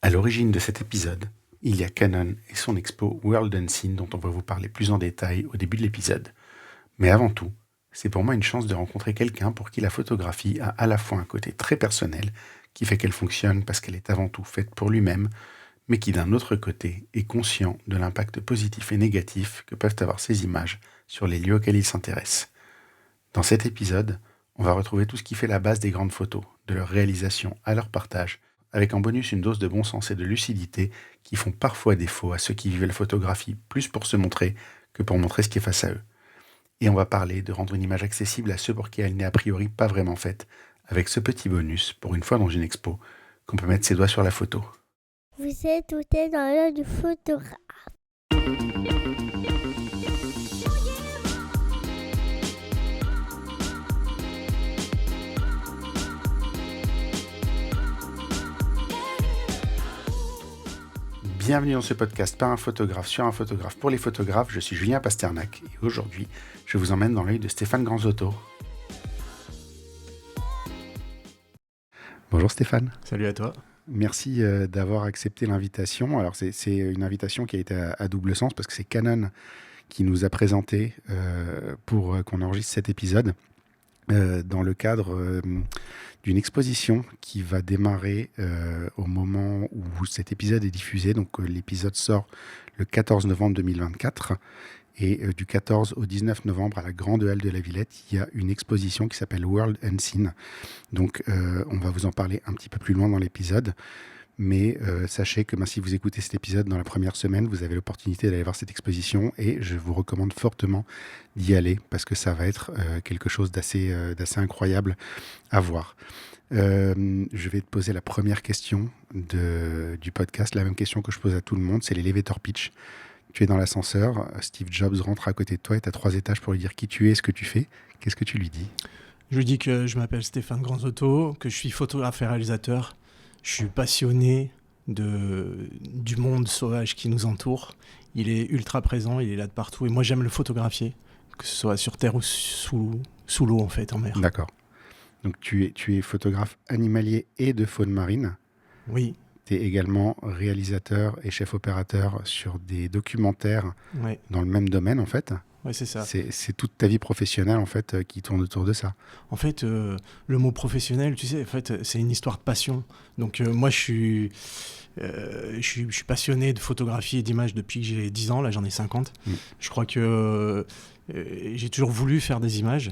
À l'origine de cet épisode, il y a Canon et son expo World Unseen dont on va vous parler plus en détail au début de l'épisode. Mais avant tout, c'est pour moi une chance de rencontrer quelqu'un pour qui la photographie a à la fois un côté très personnel, qui fait qu'elle fonctionne parce qu'elle est avant tout faite pour lui-même, mais qui d'un autre côté est conscient de l'impact positif et négatif que peuvent avoir ces images sur les lieux auxquels il s'intéresse. Dans cet épisode, on va retrouver tout ce qui fait la base des grandes photos, de leur réalisation à leur partage, avec en bonus une dose de bon sens et de lucidité qui font parfois défaut à ceux qui vivent la photographie plus pour se montrer que pour montrer ce qui est face à eux. Et on va parler de rendre une image accessible à ceux pour qui elle n'est a priori pas vraiment faite, avec ce petit bonus, pour une fois dans une expo, qu'on peut mettre ses doigts sur la photo. Vous êtes tout est dans l'œil du photographe. Bienvenue dans ce podcast par un photographe sur un photographe pour les photographes. Je suis Julien Pasternak et aujourd'hui, je vous emmène dans l'œil de Stéphane Granzotto. Bonjour Stéphane. Salut à toi. Merci d'avoir accepté l'invitation. Alors c'est une invitation qui a été à double sens parce que c'est Canon qui nous a présenté pour qu'on enregistre cet épisode dans le cadre d'une exposition qui va démarrer au moment où cet épisode est diffusé. Donc l'épisode sort le 14 novembre 2024 et du 14 au 19 novembre à la Grande Halle de la Villette, il y a une exposition qui s'appelle World Unseen. Donc on va vous en parler un petit peu plus loin dans l'épisode. Mais sachez que si vous écoutez cet épisode dans la première semaine, vous avez l'opportunité d'aller voir cette exposition et je vous recommande fortement d'y aller parce que ça va être quelque chose d'assez incroyable à voir. Je vais te poser la première question du podcast, la même question que je pose à tout le monde, c'est l'elevator pitch. Tu es dans l'ascenseur, Steve Jobs rentre à côté de toi et tu as 3 étages pour lui dire qui tu es, ce que tu fais. Qu'est-ce que tu lui dis ? Je lui dis que je m'appelle Stéphane Granzotto, que je suis photographe et réalisateur. Je suis passionné du monde sauvage qui nous entoure. Il est ultra présent, il est là de partout. Et moi, j'aime le photographier, que ce soit sur terre ou sous l'eau, en fait, en mer. D'accord. Donc tu es photographe animalier et de faune marine. Oui. Tu es également réalisateur et chef opérateur sur des documentaires dans le même domaine, en fait. Oui, c'est ça. C'est toute ta vie professionnelle, en fait, qui tourne autour de ça. En fait, le mot professionnel, tu sais, en fait, c'est une histoire de passion. Donc, moi, je suis passionné de photographie et d'image depuis que j'ai 10 ans. Là, j'en ai 50. Je crois que j'ai toujours voulu faire des images,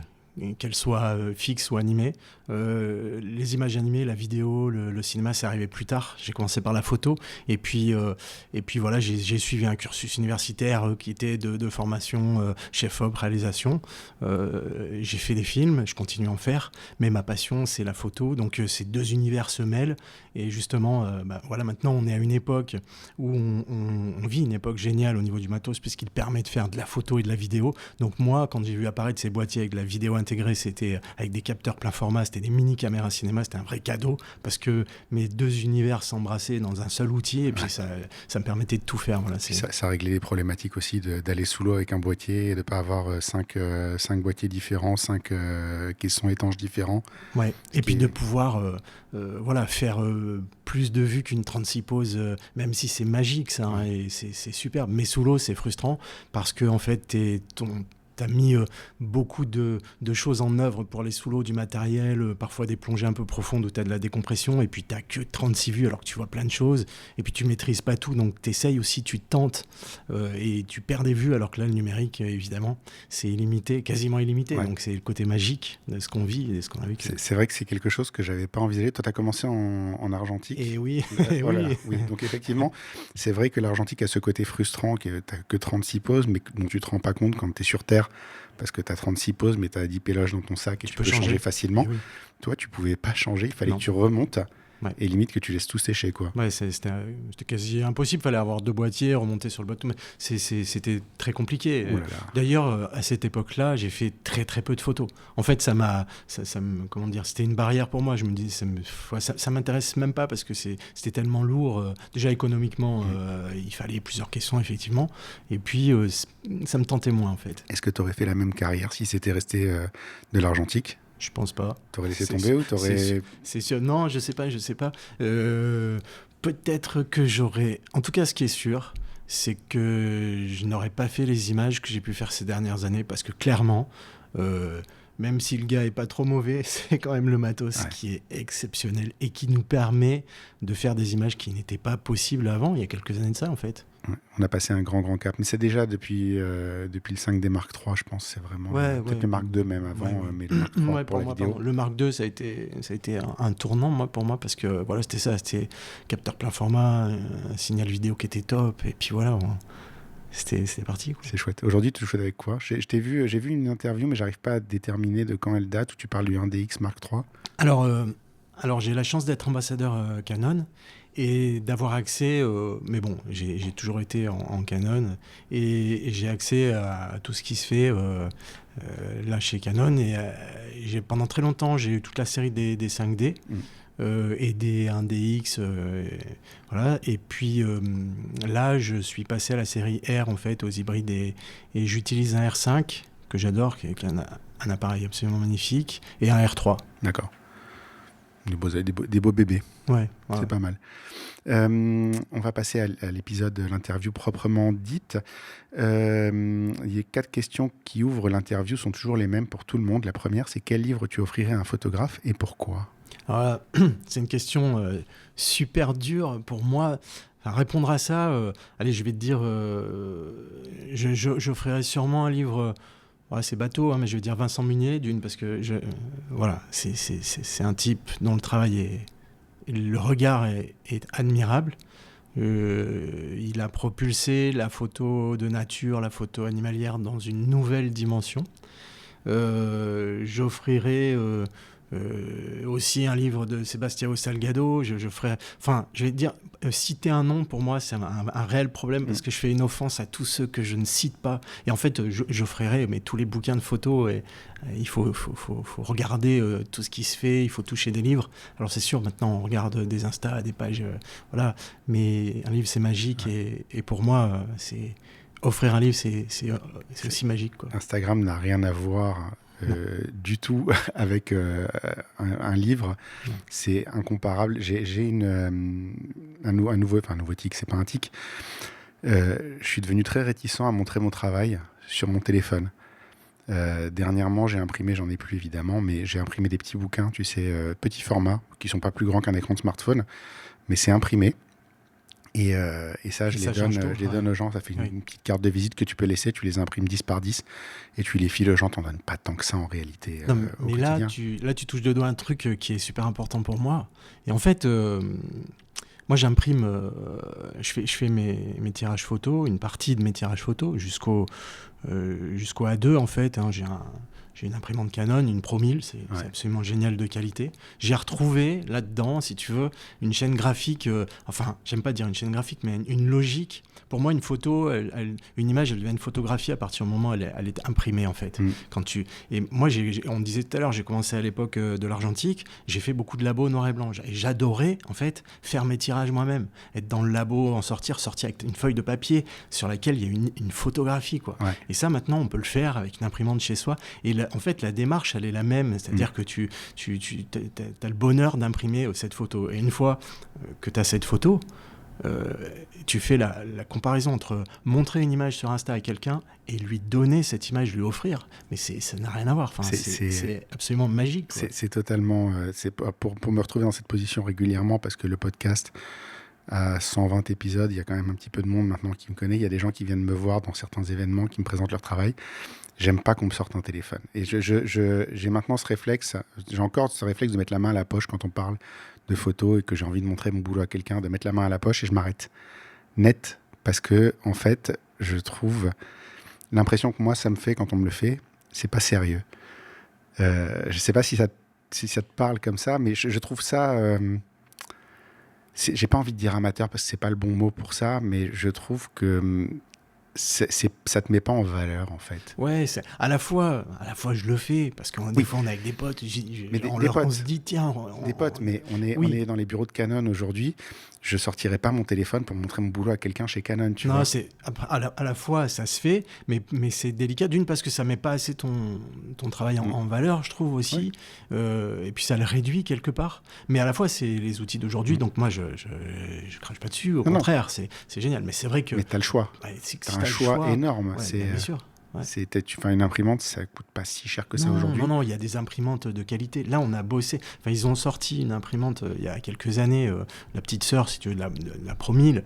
qu'elles soient fixes ou animées. Les images animées, la vidéo, le cinéma, c'est arrivé plus tard. J'ai commencé par la photo. Et puis voilà, j'ai suivi un cursus universitaire qui était de formation chef-op, réalisation. J'ai fait des films, je continue à en faire. Mais ma passion, c'est la photo. Donc, ces deux univers se mêlent. Et justement, voilà, maintenant, on est à une époque où on vit une époque géniale au niveau du matos, puisqu'il permet de faire de la photo et de la vidéo. Donc, moi, quand j'ai vu apparaître ces boîtiers avec la vidéo intégrée, c'était avec des capteurs plein format, c'était des mini caméras cinéma, c'était un vrai cadeau parce que mes deux univers s'embrassaient dans un seul outil et puis ça me permettait de tout faire. Voilà, ça réglait les problématiques aussi d'aller sous l'eau avec un boîtier et de ne pas avoir 5 boîtiers différents, 5 caissons étanches différents. Ouais. Et puis de pouvoir faire plus de vues qu'une 36 poses, même si c'est magique ça, hein, et c'est superbe. Mais sous l'eau, c'est frustrant parce que en fait, t'as mis beaucoup de choses en œuvre pour les sous l'eau, du matériel, parfois des plongées un peu profondes où tu as de la décompression et puis tu n'as que 36 vues alors que tu vois plein de choses et puis tu ne maîtrises pas tout, donc tu essayes aussi, tu tentes et tu perds des vues alors que là le numérique évidemment c'est illimité, quasiment illimité, donc c'est le côté magique de ce qu'on vit et de ce qu'on a vécu. C'est vrai que c'est quelque chose que je n'avais pas envisagé. Toi tu as commencé en argentique. Et oui, voilà, oui. Donc effectivement c'est vrai que l'argentique a ce côté frustrant que tu n'as que 36 poses mais dont tu ne te rends pas compte quand tu es sur Terre. Parce que tu as 36 poses, mais tu as 10 péloges dans ton sac et tu peux changer facilement. Oui. Toi, tu pouvais pas changer, il fallait que tu remontes et limite que tu laisses tout sécher, quoi. Ouais, c'était quasi impossible, il fallait avoir 2 boîtiers, remonter sur le bateau, mais c'était très compliqué. D'ailleurs, à cette époque-là, j'ai fait très très peu de photos. En fait, comment dire, c'était une barrière pour moi. Je me dis, ça m'intéresse même pas parce que c'était tellement lourd. Déjà économiquement, il fallait plusieurs caissons, effectivement. Et puis, ça me tentait moins, en fait. Est-ce que tu aurais fait la même carrière si c'était resté de l'argentique ? Je pense pas. T'aurais laissé tomber ou t'aurais... C'est sûr. Non, je sais pas. peut-être que j'aurais... En tout cas, ce qui est sûr, c'est que je n'aurais pas fait les images que j'ai pu faire ces dernières années, parce que clairement, même si le gars est pas trop mauvais, c'est quand même le matos qui est exceptionnel et qui nous permet de faire des images qui n'étaient pas possibles avant, il y a quelques années de ça en fait. Ouais, on a passé un grand cap, mais c'est déjà depuis le 5D Mark III, je pense, c'est vraiment peut-être le Mark II même avant, mais le Mark III pour la moi, vidéo. pardon. Le Mark II, ça a été un tournant pour moi, parce que voilà, c'était ça, c'était capteur plein format, un signal vidéo qui était top, et puis voilà, c'était parti, quoi. C'est chouette. Aujourd'hui, tu joues avec quoi? J'ai vu une interview, mais j'arrive pas à déterminer de quand elle date, où tu parles du 1DX Mark III. Alors j'ai la chance d'être ambassadeur Canon et d'avoir accès, mais bon, j'ai toujours été en Canon et j'ai accès à tout ce qui se fait là chez Canon. Et pendant très longtemps, j'ai eu toute la série des 5D et des 1DX. Voilà. Et puis là, je suis passé à la série R, en fait, aux hybrides, et j'utilise un R5 que j'adore, qui est un appareil absolument magnifique, et un R3. D'accord. Des beaux bébés. Ouais, c'est pas mal. On va passer à l'épisode de l'interview proprement dite. Il y a 4 questions qui ouvrent l'interview, sont toujours les mêmes pour tout le monde. La première, c'est quel livre tu offrirais à un photographe et pourquoi? Alors, c'est une question super dure pour moi. Enfin, répondre à ça, allez, je vais te dire, j'offrirais sûrement un livre... c'est bateau, hein, mais je vais dire Vincent Munier, parce que voilà, c'est un type dont le travail le regard est admirable. Il a propulsé la photo de nature, la photo animalière dans une nouvelle dimension. J'offrirai aussi un livre de Sebastião Salgado. Je vais te dire, citer un nom, pour moi, c'est un réel problème, parce que je fais une offense à tous ceux que je ne cite pas. Et en fait, j'offrirai tous les bouquins de photos. Et il faut regarder tout ce qui se fait, il faut toucher des livres. Alors c'est sûr, maintenant, on regarde des Insta, des pages, voilà. Mais un livre, c'est magique. Et pour moi, offrir un livre, c'est aussi magique, quoi. Instagram n'a rien à voir... du tout avec un livre. C'est incomparable. J'ai un nouveau tic, c'est pas un tic. Je suis devenu très réticent à montrer mon travail sur mon téléphone. Dernièrement, j'ai imprimé, j'en ai plus évidemment, mais j'ai imprimé des petits bouquins, tu sais, petits formats, qui sont pas plus grands qu'un écran de smartphone, mais c'est imprimé. Et ça, je les donne aux gens. Ça fait une petite carte de visite que tu peux laisser. Tu les imprimes 10 par 10 et tu les files aux gens. T'en donnes pas tant que ça en réalité. Non, mais là, tu touches de doigt un truc qui est super important pour moi. Et en fait, moi, j'imprime, je fais mes tirages photos, une partie de mes tirages photos jusqu'au A2, en fait. Hein. J'ai une imprimante Canon, une Pro 1000, c'est absolument génial de qualité. J'ai retrouvé là-dedans, si tu veux, une chaîne graphique, j'aime pas dire une chaîne graphique, mais une logique. Pour moi, une photo, une image, elle devient une photographie à partir du moment où elle est imprimée, en fait. Et moi, on disait tout à l'heure, j'ai commencé à l'époque de l'argentique, j'ai fait beaucoup de labos noir et blanc. Et j'adorais, en fait, faire mes tirages moi-même. Être dans le labo, sortir avec une feuille de papier sur laquelle il y a une photographie, quoi. Ouais. Et ça, maintenant, on peut le faire avec une imprimante chez soi. Et en fait, la démarche, elle est la même. C'est-à-dire que tu as le bonheur d'imprimer cette photo. Et une fois que tu as cette photo, tu fais la comparaison entre montrer une image sur Insta à quelqu'un et lui donner cette image, lui offrir. Mais ça n'a rien à voir. Enfin, c'est absolument magique, quoi. C'est totalement... pour me retrouver dans cette position régulièrement, parce que le podcast... à 120 épisodes, il y a quand même un petit peu de monde maintenant qui me connaît. Il y a des gens qui viennent me voir dans certains événements, qui me présentent leur travail. J'aime pas qu'on me sorte un téléphone. Et j'ai maintenant ce réflexe, j'ai encore ce réflexe de mettre la main à la poche quand on parle de photos et que j'ai envie de montrer mon boulot à quelqu'un, de mettre la main à la poche et je m'arrête. Net. Parce que, en fait, je trouve l'impression que moi, ça me fait quand on me le fait, c'est pas sérieux. Je sais pas si ça te parle comme ça, mais je trouve ça... j'ai pas envie de dire amateur parce que c'est pas le bon mot pour ça, mais je trouve que ça te met pas en valeur, en fait. Ouais, à la fois, je le fais, parce que des fois, on est avec des potes, Mais on se dit, tiens... Des potes, mais on est dans les bureaux de Canon aujourd'hui. Je sortirais pas mon téléphone pour montrer mon boulot à quelqu'un chez Canon, tu vois. À la fois, ça se fait, mais c'est délicat. D'une, parce que ça met pas assez ton travail en valeur, je trouve aussi. Oui. Et puis, ça le réduit quelque part. Mais à la fois, c'est les outils d'aujourd'hui. Donc, moi, je crache pas dessus. Au contraire, c'est génial. Mais c'est vrai que... Mais t'as le choix. T'as un choix énorme. Ouais, bien sûr. Ouais. Tu fais une imprimante, ça coûte pas si cher que ça aujourd'hui. Non, il y a des imprimantes de qualité. Là, on a bossé. Enfin, ils ont sorti une imprimante il y a quelques années, la petite sœur, si tu veux, de la Pro 1000.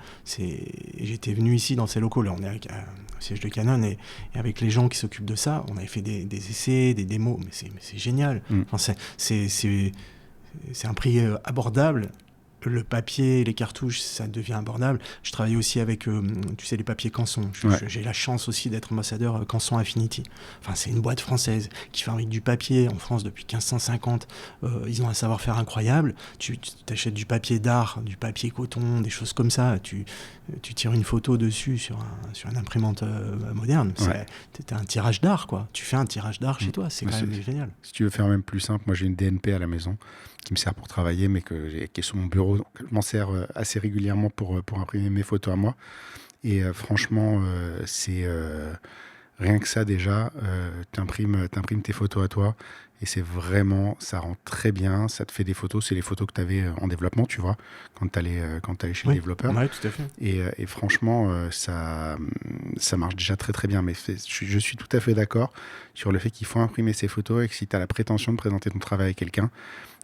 J'étais venu ici dans ces locaux. Là, on est avec un siège de Canon et avec les gens qui s'occupent de ça, on avait fait des essais, des démos. Mais c'est génial. Enfin, c'est un prix abordable. Le papier, les cartouches, ça devient abordable. Je travaille aussi avec, tu sais, les papiers Canson. J'ai la chance aussi d'être ambassadeur Canson Affinity. Enfin, c'est une boîte française qui fabrique du papier en France depuis 1550. Ils ont un savoir-faire incroyable. Tu t'achètes du papier d'art, du papier coton, des choses comme ça. Tu tires une photo dessus sur une imprimante moderne. C'est un tirage d'art, quoi. Tu fais un tirage d'art chez toi. C'est quand même génial. Si tu veux faire même plus simple, moi j'ai une DNP à la maison qui me sert pour travailler, mais qui est sur mon bureau. Donc, je m'en sers assez régulièrement pour imprimer mes photos à moi. Et franchement, c'est rien que ça déjà. T'imprimes tes photos à toi. Et c'est vraiment, ça rend très bien. Ça te fait des photos. C'est les photos que tu avais en développement, tu vois, quand tu allais chez le développeur. Oui, tout à fait. Et franchement, ça marche déjà très très bien. Mais je suis tout à fait d'accord sur le fait qu'il faut imprimer ses photos et que si tu as la prétention de présenter ton travail à quelqu'un,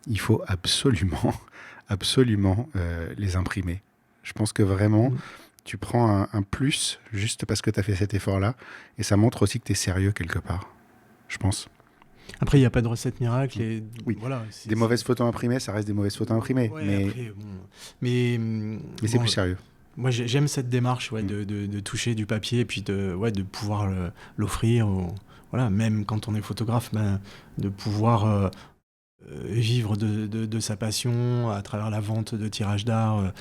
il faut absolument les imprimer. Je pense que vraiment, tu prends un plus juste parce que tu as fait cet effort-là et ça montre aussi que tu es sérieux quelque part, je pense. Après, il n'y a pas de recette miracle. Et voilà, des mauvaises photos imprimées, ça reste des mauvaises photos imprimées. Ouais, mais après, mais c'est plus sérieux. Moi, j'aime cette démarche de toucher du papier et puis de pouvoir l'offrir. Voilà, même quand on est photographe, de pouvoir... vivre de sa passion à travers la vente de tirages d'art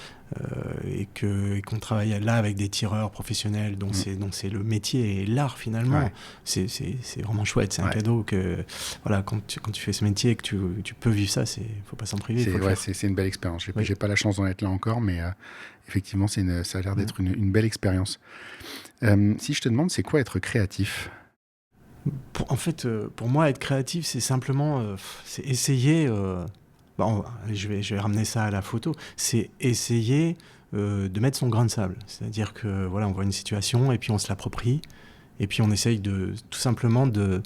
et qu'on travaille là avec des tireurs professionnels dont c'est le métier et l'art finalement. C'est vraiment chouette, c'est un cadeau que voilà, quand tu fais ce métier et que tu peux vivre ça, faut pas s'en priver. C'est une belle expérience. J'ai pas la chance d'en être là encore, mais effectivement ça a l'air d'être une belle expérience. Si je te demande, c'est quoi être créatif ? Pour moi, être créatif, c'est simplement c'est essayer. Je vais ramener ça à la photo. C'est essayer de mettre son grain de sable. C'est-à-dire que voilà, on voit une situation et puis on se l'approprie et puis on essaye tout simplement de.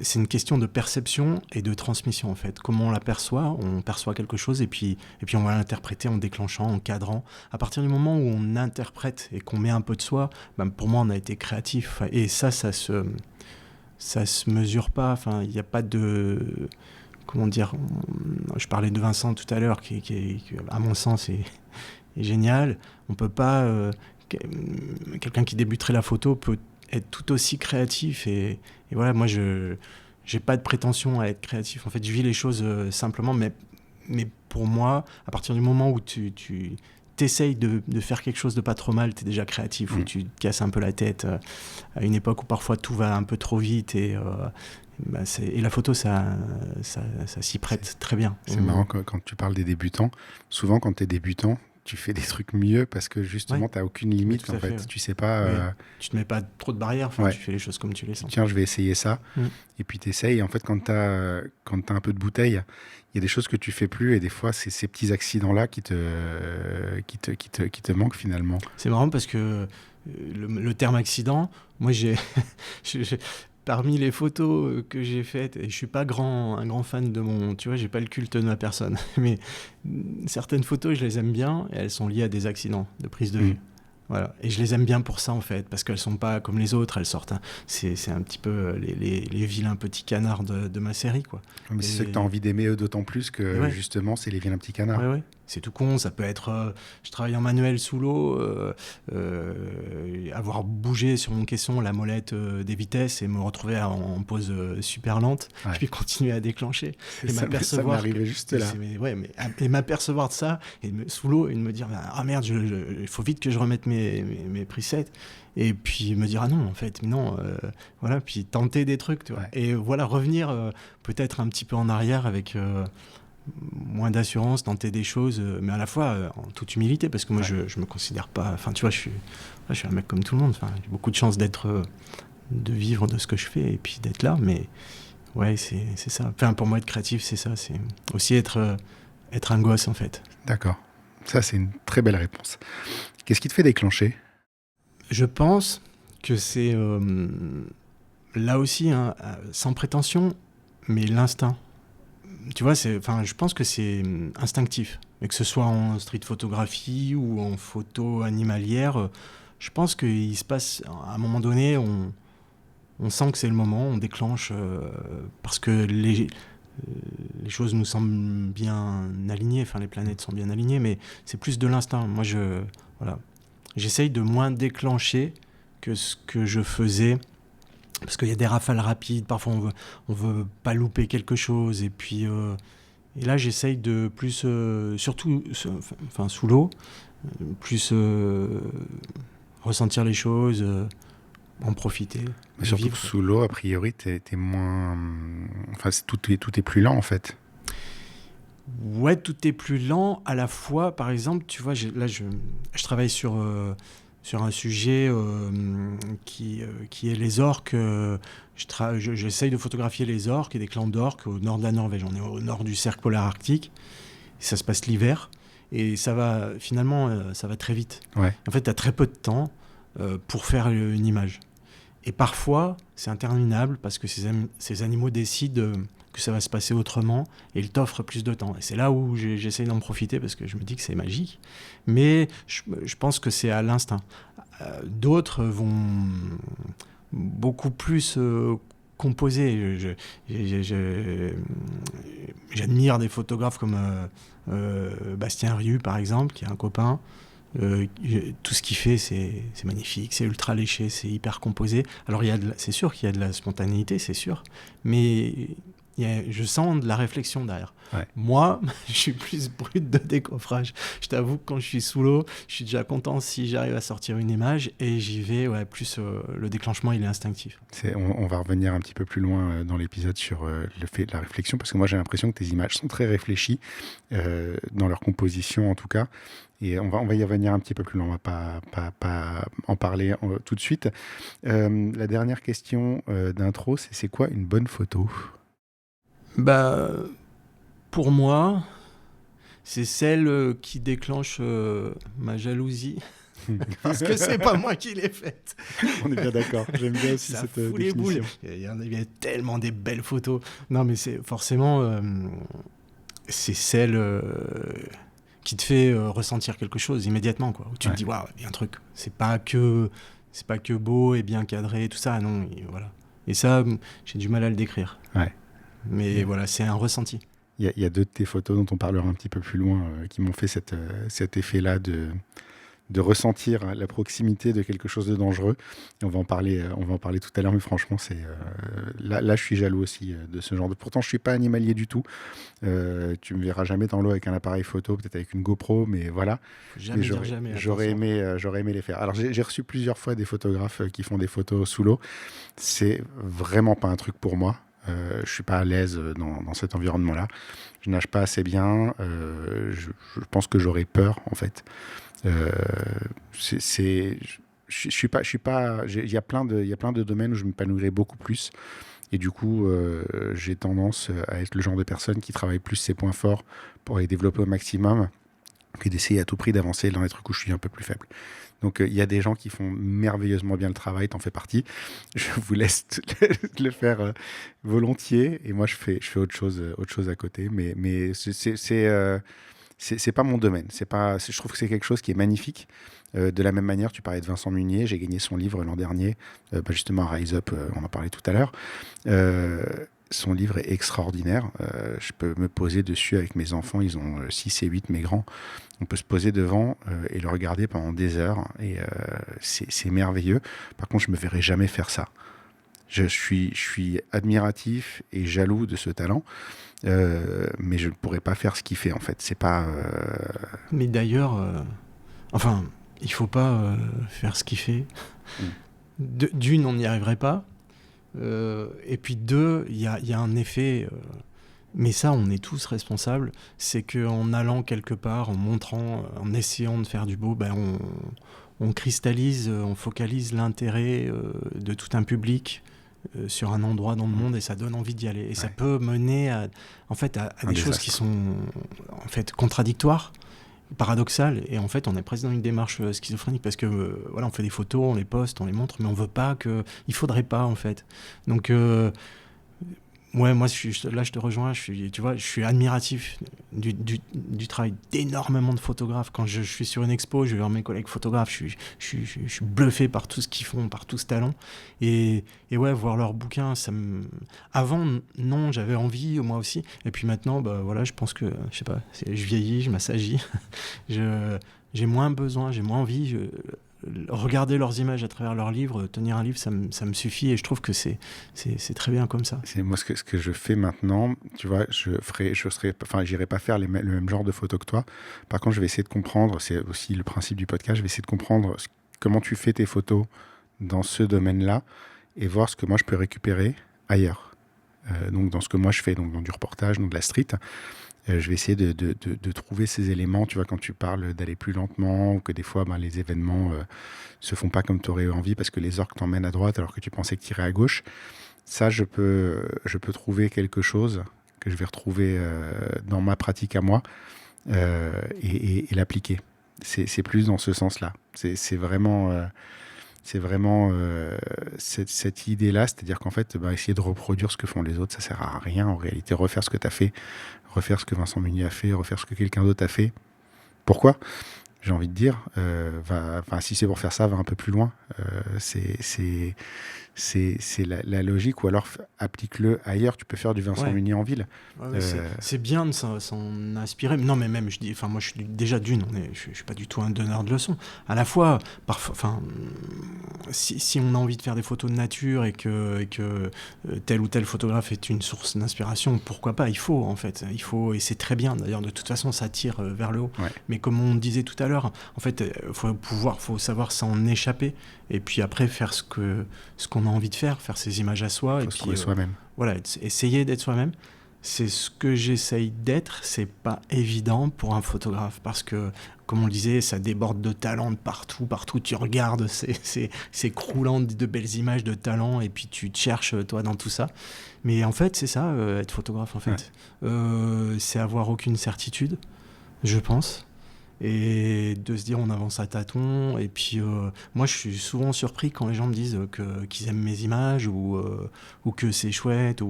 C'est une question de perception et de transmission en fait. Comment on perçoit quelque chose et puis on va l'interpréter en déclenchant, en cadrant. À partir du moment où on interprète et qu'on met un peu de soi, pour moi on a été créatif. Et ça se mesure pas. Enfin, il n'y a pas de, comment dire. Je parlais de Vincent tout à l'heure qui à mon sens est génial. On peut pas. Quelqu'un qui débuterait la photo peut être tout aussi créatif et voilà, moi je j'ai pas de prétention à être créatif. En fait, je vis les choses simplement, mais pour moi, à partir du moment où tu t'essayes de faire quelque chose de pas trop mal, t'es déjà créatif, où tu te casses un peu la tête à une époque où parfois tout va un peu trop vite et la photo, ça s'y prête très bien. C'est marrant quand tu parles des débutants. Souvent, quand tu es débutant, tu fais des trucs mieux parce que justement, tu n'as aucune limite. En fait. Tu sais pas... Tu te mets pas trop de barrières, tu fais les choses comme tu les sens. Tiens, je vais essayer ça. Et puis, tu essayes. En fait, quand tu as un peu de bouteille, il y a des choses que tu fais plus et des fois, c'est ces petits accidents-là qui te manquent finalement. C'est marrant parce que le terme accident, moi, parmi les photos que j'ai faites, et je suis pas un grand fan de tu vois, j'ai pas le culte de ma personne, mais certaines photos, je les aime bien et elles sont liées à des accidents de prise de vue. Voilà. Et je les aime bien pour ça en fait, parce qu'elles sont pas comme les autres, elles sortent. C'est un petit peu les vilains petits canards de ma série, quoi. Mais c'est ceux que tu as envie d'aimer d'autant plus que justement, c'est les vilains petits canards. Ouais. C'est tout con, ça peut être je travaille en manuel sous l'eau, avoir bougé sur mon caisson la molette des vitesses et me retrouver en pause super lente, et puis continuer à déclencher. Et ça m'est arrivé juste là. Et m'apercevoir de ça, et sous l'eau, et de me dire ah merde, il faut vite que je remette mes presets. Et puis me dire ah non, en fait, non, voilà, puis tenter des trucs, tu vois. Ouais. Et voilà, revenir peut-être un petit peu en arrière avec moins d'assurance, tenter des choses, mais à la fois en toute humilité, parce que moi je me considère pas, enfin tu vois, je suis un mec comme tout le monde, enfin j'ai beaucoup de chance de vivre de ce que je fais et puis d'être là, mais ouais, c'est ça. Enfin pour moi être créatif, c'est ça, c'est aussi être un gosse en fait. D'accord, ça c'est une très belle réponse. Qu'est-ce qui te fait déclencher ? Je pense que c'est là aussi, hein, sans prétention, mais l'instinct. Tu vois, je pense que c'est instinctif. Mais que ce soit en street photographie ou en photo animalière, je pense qu'il se passe, à un moment donné, on sent que c'est le moment, on déclenche, parce que les choses nous semblent bien alignées, enfin les planètes sont bien alignées, mais c'est plus de l'instinct. Moi, voilà. J'essaye de moins déclencher que ce que je faisais, parce qu'il y a des rafales rapides, parfois on veut pas louper quelque chose, et puis et là j'essaye de plus, surtout sous l'eau, plus ressentir les choses, en profiter. Mais surtout que sous l'eau, a priori, t'es moins... Enfin, tout est plus lent, en fait. Ouais, tout est plus lent. À la fois, par exemple, tu vois, là, je travaille sur un sujet qui est les orques. J'essaye de photographier les orques et des clans d'orques au nord de la Norvège. On est au nord du cercle polaire arctique. Ça se passe l'hiver. Et ça va très vite. Ouais. En fait, tu as très peu de temps pour faire une image. Et parfois, c'est interminable parce que ces animaux décident que ça va se passer autrement et ils t'offrent plus de temps. Et c'est là où j'essaye d'en profiter parce que je me dis que c'est magique. Mais je pense que c'est à l'instinct. D'autres vont beaucoup plus composer. J'admire des photographes comme Bastien Rieu, par exemple, qui est un copain. Tout ce qu'il fait, c'est magnifique, c'est ultra léché, c'est hyper composé. Alors c'est sûr qu'il y a de la spontanéité, c'est sûr, mais je sens de la réflexion derrière. Ouais. Moi, je suis plus brut de décoffrage. Je t'avoue que quand je suis sous l'eau, je suis déjà content si j'arrive à sortir une image et j'y vais, plus le déclenchement, il est instinctif. On va revenir un petit peu plus loin dans l'épisode sur le fait de la réflexion, parce que moi j'ai l'impression que tes images sont très réfléchies, dans leur composition en tout cas, et on va y revenir un petit peu plus loin, on va pas en parler tout de suite. La dernière question d'intro, c'est quoi une bonne photo ? Pour moi, c'est celle qui déclenche ma jalousie. Parce que c'est pas moi qui l'ai faite. On est bien d'accord. J'aime bien aussi ça cette fout les définition. Boules. Il y a tellement des belles photos. Non, mais c'est forcément c'est celle qui te fait ressentir quelque chose immédiatement, quoi. Où tu te dis waouh, il y a un truc. C'est pas que beau et bien cadré, tout ça. Non, voilà. Et ça, j'ai du mal à le décrire. Ouais. Mais voilà, c'est un ressenti. Il y a deux de tes photos dont on parlera un petit peu plus loin qui m'ont fait cet effet-là de ressentir la proximité de quelque chose de dangereux. Et on va en parler tout à l'heure, mais franchement, là, je suis jaloux aussi de ce genre de... Pourtant, je suis pas animalier du tout. Tu me verras jamais dans l'eau avec un appareil photo, peut-être avec une GoPro, mais voilà. Jamais dire jamais. J'aurais aimé les faire. Alors, j'ai reçu plusieurs fois des photographes qui font des photos sous l'eau. C'est vraiment pas un truc pour moi. Je suis pas à l'aise dans cet environnement-là. Je nage pas assez bien. Je pense que j'aurais peur, en fait. Je suis pas. Il y a plein de domaines où je m'épanouirais beaucoup plus. Et du coup, j'ai tendance à être le genre de personne qui travaille plus ses points forts pour les développer au maximum, que d'essayer à tout prix d'avancer dans les trucs où je suis un peu plus faible. Donc il y a des gens qui font merveilleusement bien le travail, t'en fais partie. Je vous laisse le faire volontiers, et moi je fais autre chose à côté. Mais c'est pas mon domaine. Je trouve que c'est quelque chose qui est magnifique. De la même manière, tu parlais de Vincent Munier, j'ai gagné son livre l'an dernier, justement à Rise Up, on en parlait tout à l'heure. son livre est extraordinaire. Je peux me poser dessus avec mes enfants, ils ont 6 et 8, mes grands. On peut se poser devant et le regarder pendant des heures, et c'est merveilleux. Par contre, je ne me verrai jamais faire ça. Je suis admiratif et jaloux de ce talent, mais je ne pourrais pas faire ce qu'il fait, en fait. C'est pas... Mais d'ailleurs, enfin, il faut pas faire ce qu'il fait. D'une, on n'y arriverait pas. Et puis deux, il y a un effet, mais ça, on est tous responsables. C'est qu'en allant quelque part, en montrant, en essayant de faire du beau, on cristallise, on focalise l'intérêt de tout un public sur un endroit dans le monde, et ça donne envie d'y aller. Et ça peut mener à des choses qui sont en fait contradictoires, paradoxales, et en fait on est presque dans une démarche schizophrénique, parce que voilà, on fait des photos, on les poste, on les montre, mais on veut pas il faudrait pas, en fait. Donc ouais, moi là je te rejoins, tu vois, je suis admiratif du travail d'énormément de photographes. Quand je suis sur une expo, je vais voir mes collègues photographes, je suis bluffé par tout ce qu'ils font, par tout ce talent. Et ouais, voir leurs bouquins, avant, non, j'avais envie, moi aussi. Et puis maintenant, voilà, je pense que, je sais pas, je vieillis, je m'assagis. J'ai moins besoin, j'ai moins envie. Regarder leurs images à travers leurs livres, tenir un livre, ça me suffit, et je trouve que c'est très bien comme ça. C'est moi ce que je fais maintenant, tu vois, j'irai pas faire le même genre de photos que toi. Par contre, je vais essayer de comprendre, c'est aussi le principe du podcast, je vais essayer de comprendre comment tu fais tes photos dans ce domaine-là, et voir ce que moi je peux récupérer ailleurs. Donc dans ce que moi je fais, donc dans du reportage, dans de la street. Je vais essayer de trouver ces éléments, tu vois, quand tu parles d'aller plus lentement, ou que des fois les événements se font pas comme tu aurais envie parce que les orques t'emmènent à droite alors que tu pensais que tu irais à gauche. Ça, je peux trouver quelque chose que je vais retrouver dans ma pratique à moi, et l'appliquer. C'est plus dans ce sens-là. C'est vraiment cette idée-là, c'est-à-dire qu'en fait, essayer de reproduire ce que font les autres, ça sert à rien en réalité. Refaire ce que tu as fait, refaire ce que Vincent Munier a fait, refaire ce que quelqu'un d'autre a fait. Pourquoi ? J'ai envie de dire, si c'est pour faire ça, va un peu plus loin. C'est la logique, ou alors applique-le ailleurs. Tu peux faire du Vincent Munier en ville. Ouais, c'est bien de s'en inspirer. Non, mais même, moi je suis déjà d'une, je suis pas du tout un donneur de leçons. À la fois, parfois, si on a envie de faire des photos de nature, et que tel ou tel photographe est une source d'inspiration, pourquoi pas ? Il faut, et c'est très bien d'ailleurs. De toute façon, ça tire vers le haut. Ouais. Mais comme on disait tout à l'heure, en fait, faut savoir s'en échapper, et puis après faire ce qu'on a envie de faire ses images à soi, et puis soi-même. Voilà, essayer d'être soi-même. C'est ce que j'essaye d'être. C'est pas évident pour un photographe, parce que, comme on le disait, ça déborde de talent de partout tu regardes, c'est croulant de belles images de talent, et puis tu te cherches toi dans tout ça. Mais en fait, c'est ça, être photographe, en fait. Ouais. C'est avoir aucune certitude, je pense, et de se dire on avance à tâtons. Et puis moi je suis souvent surpris quand les gens me disent qu'ils aiment mes images, ou que c'est chouette,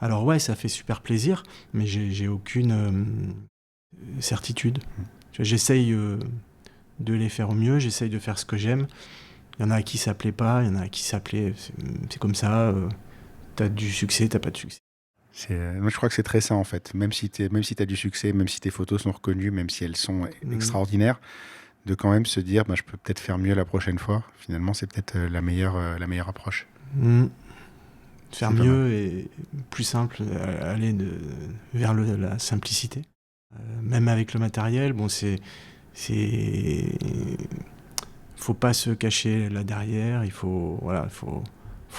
alors ouais, ça fait super plaisir, mais j'ai aucune certitude. J'essaye de les faire au mieux, j'essaye de faire ce que j'aime. Il y en a à qui ça plaît pas, il y en a à qui ça plaît, c'est comme ça. T'as du succès, t'as pas de succès. Moi, je crois que c'est très sain, en fait. Même si tu as du succès, même si tes photos sont reconnues, même si elles sont extraordinaires, de quand même se dire je peux peut-être faire mieux la prochaine fois. Finalement, c'est peut-être la meilleure approche. Faire mieux et plus simple, aller vers la simplicité. Même avec le matériel, faut pas se cacher là derrière, il faut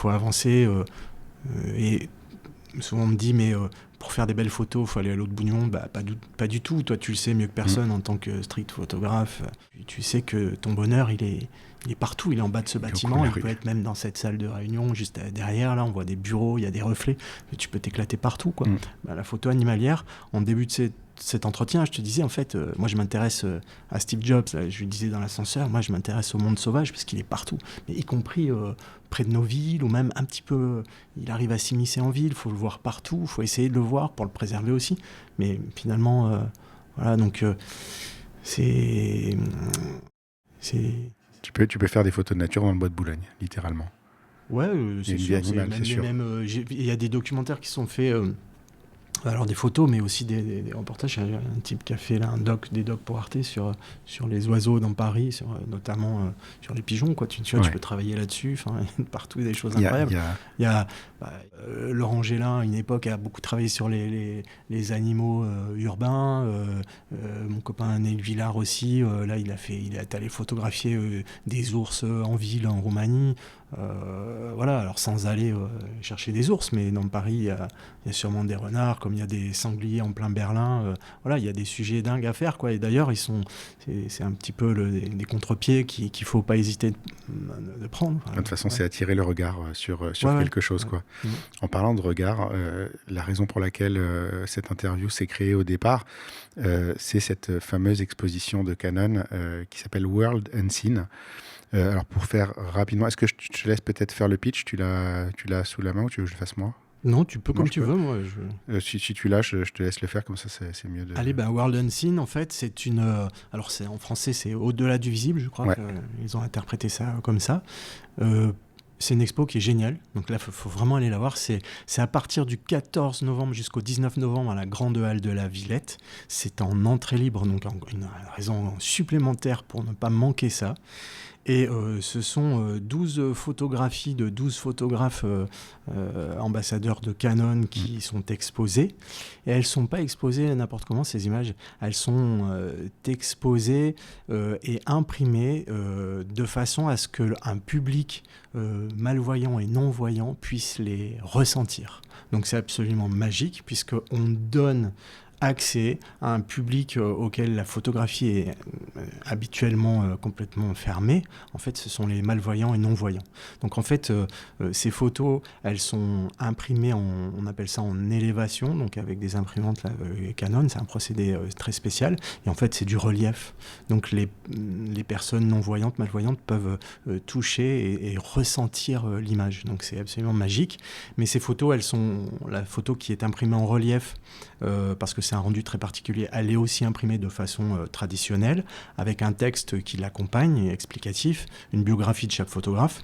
avancer. Et souvent on me dit, mais pour faire des belles photos, il faut aller à l'autre bout du monde. Pas du tout. Toi, tu le sais mieux que personne en tant que street photographe. Tu sais que ton bonheur, il est partout. Il est en bas de ce bâtiment. Il peut être même dans cette salle de réunion, juste derrière. Là, on voit des bureaux, il y a des reflets. Tu peux t'éclater partout, quoi. La photo animalière, en début de cet entretien, je te disais, en fait, moi, je m'intéresse à Steve Jobs. Là, je lui disais dans l'ascenseur, moi, je m'intéresse au monde sauvage parce qu'il est partout, mais y compris près de nos villes, ou même un petit peu, il arrive à s'immiscer en ville. Il faut le voir partout, il faut essayer de le voir pour le préserver aussi. Mais finalement, voilà, donc Tu peux faire des photos de nature dans le bois de Boulogne, littéralement. Ouais, Il y a c'est une vie sûr. animale, c'est sûr. Il y a des documentaires qui sont faits. Alors des photos, mais aussi des reportages. Il y a un type qui a fait là, des docs pour Arte sur les oiseaux dans Paris, notamment sur les pigeons. Quoi. Tu vois, Ouais. tu peux travailler là-dessus. Partout des choses Il y a- incroyables. il y a- Il y a Laurent Gélin, à une époque, a beaucoup travaillé sur les animaux urbains. Mon copain Neil Villard aussi. Là, il est allé photographier des ours en ville en Roumanie. Voilà, alors sans aller chercher des ours, mais dans Paris, il y a sûrement des renards, comme il y a des sangliers en plein Berlin. Voilà, il y a des sujets dingues à faire, quoi. Et d'ailleurs, c'est un petit peu des contre-pieds qu'il faut pas hésiter de prendre. De toute façon, c'est attirer le regard sur Ouais, quelque chose, quoi. Mhm. En parlant de regard, la raison pour laquelle cette interview s'est créée au départ, c'est cette fameuse exposition de Canon qui s'appelle World Unseen. Alors pour faire rapidement, est-ce que je te laisse peut-être faire le pitch? Tu l'as sous la main ou tu veux que je le fasse moi? Non, tu peux Non, comme je tu peux. veux. Moi, Si tu l'as, je te laisse le faire, comme ça c'est mieux de... Allez, World Unseen, en fait, c'est une. Alors, en français, c'est Au-delà du visible, je crois Ouais. qu'ils ont interprété ça comme ça. C'est une expo qui est géniale. Donc là, il faut vraiment aller la voir. C'est à partir du 14 novembre jusqu'au 19 novembre à la Grande Halle de la Villette. C'est en entrée libre, donc une raison supplémentaire pour ne pas manquer ça. Et ce sont 12 photographies de 12 photographes ambassadeurs de Canon qui sont exposées. Et elles ne sont pas exposées n'importe comment, ces images. Elles sont exposées et imprimées de façon à ce qu'un public malvoyant et non-voyant puisse les ressentir. Donc c'est absolument magique, puisqu'on donne accès à un public auquel la photographie est habituellement complètement fermée. En fait, ce sont les malvoyants et non-voyants. Donc en fait, ces photos, elles sont imprimées on appelle ça en élévation, donc avec des imprimantes Canon. C'est un procédé très spécial. Et en fait, c'est du relief. Donc les personnes non-voyantes, malvoyantes peuvent toucher et ressentir l'image. Donc c'est absolument magique. Mais ces photos, la photo qui est imprimée en relief, parce que c'est un rendu très particulier, elle est aussi imprimée de façon traditionnelle, avec un texte qui l'accompagne, explicatif, une biographie de chaque photographe.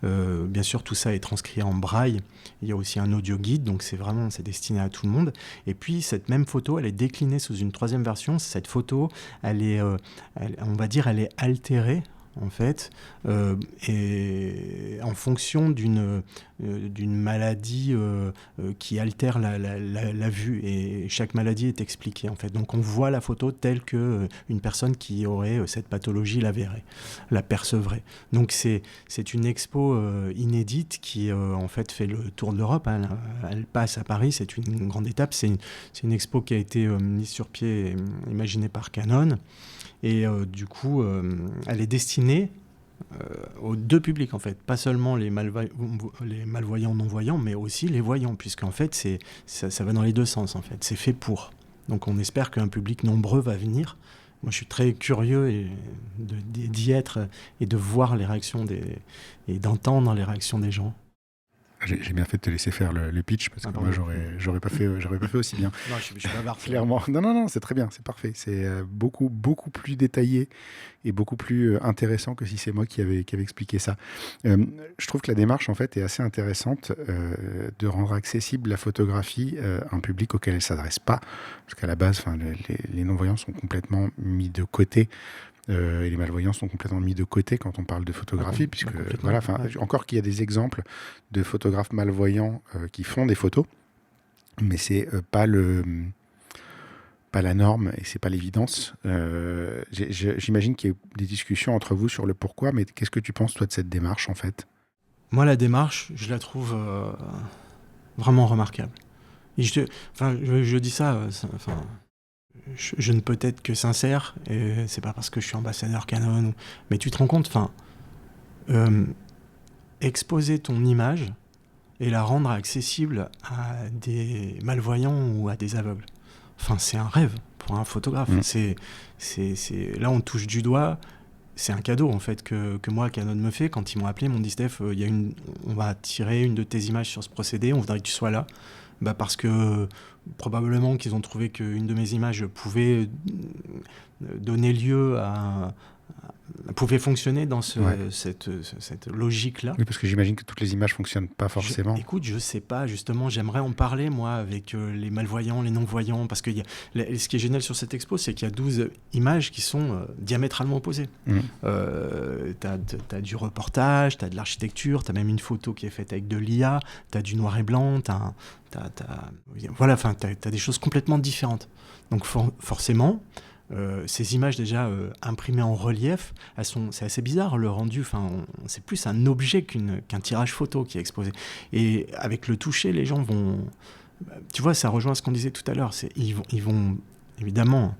Bien sûr, tout ça est transcrit en braille. Il y a aussi un audio guide, donc c'est destiné à tout le monde. Et puis, cette même photo, elle est déclinée sous une troisième version. Cette photo, on va dire, elle est altérée, en fait, et en fonction d'une maladie qui altère la vue, et chaque maladie est expliquée, en fait. Donc on voit la photo telle que une personne qui aurait cette pathologie la verrait, la percevrait. Donc c'est une expo inédite qui en fait fait le tour de l'Europe, hein. Elle passe à Paris, c'est une grande étape. C'est une expo qui a été mise sur pied et imaginée par Canon. Et du coup, elle est destinée aux deux publics, en fait. Pas seulement les malvoyants, non-voyants, mais aussi les voyants, puisqu'en fait, ça va dans les deux sens, en fait. C'est fait pour. Donc on espère qu'un public nombreux va venir. Moi, je suis très curieux d'y être et de voir les réactions et d'entendre les réactions des gens. J'ai bien fait de te laisser faire le pitch, parce que moi, j'aurais pas fait aussi bien. Non, je suis bavard. Clairement. Non, c'est très bien, c'est parfait. C'est beaucoup, beaucoup plus détaillé et beaucoup plus intéressant que si c'est moi qui avait expliqué ça. Je trouve que la démarche, en fait, est assez intéressante de rendre accessible la photographie à un public auquel elle ne s'adresse pas. Parce qu'à la base, les non-voyants sont complètement mis de côté. Et les malvoyants sont complètement mis de côté quand on parle de photographie, puisque voilà, encore qu'il y a des exemples de photographes malvoyants qui font des photos, mais c'est pas la norme et c'est pas l'évidence. J'imagine qu'il y a des discussions entre vous sur le pourquoi, mais qu'est-ce que tu penses toi de cette démarche, en fait? Moi, la démarche, je la trouve vraiment remarquable. Et je dis ça. Je ne peux être que sincère, et c'est pas parce que je suis ambassadeur Canon, mais tu te rends compte, exposer ton image et la rendre accessible à des malvoyants ou à des aveugles. C'est un rêve pour un photographe. Là, on touche du doigt. C'est un cadeau, en fait, que moi, Canon me fait. Quand ils m'ont appelé, ils m'ont dit: Steph, on va tirer une de tes images sur ce procédé, on voudrait que tu sois là. Parce que probablement qu'ils ont trouvé qu'une de mes images pouvait donner lieu à pouvait fonctionner dans Ouais. cette logique-là. Oui, parce que j'imagine que toutes les images fonctionnent pas forcément. Écoute, je sais pas, justement, j'aimerais en parler, moi, avec les malvoyants, les non-voyants, parce que ce qui est génial sur cette expo, c'est qu'il y a 12 images qui sont diamétralement opposées. T'as du reportage, t'as de l'architecture, t'as même une photo qui est faite avec de l'IA, t'as du noir et blanc, t'as des choses complètement différentes. Donc forcément, ces images déjà imprimées en relief, c'est assez bizarre le rendu. C'est plus un objet qu'un tirage photo qui est exposé. Et avec le toucher, les gens vont. Tu vois, ça rejoint ce qu'on disait tout à l'heure. Ils vont évidemment,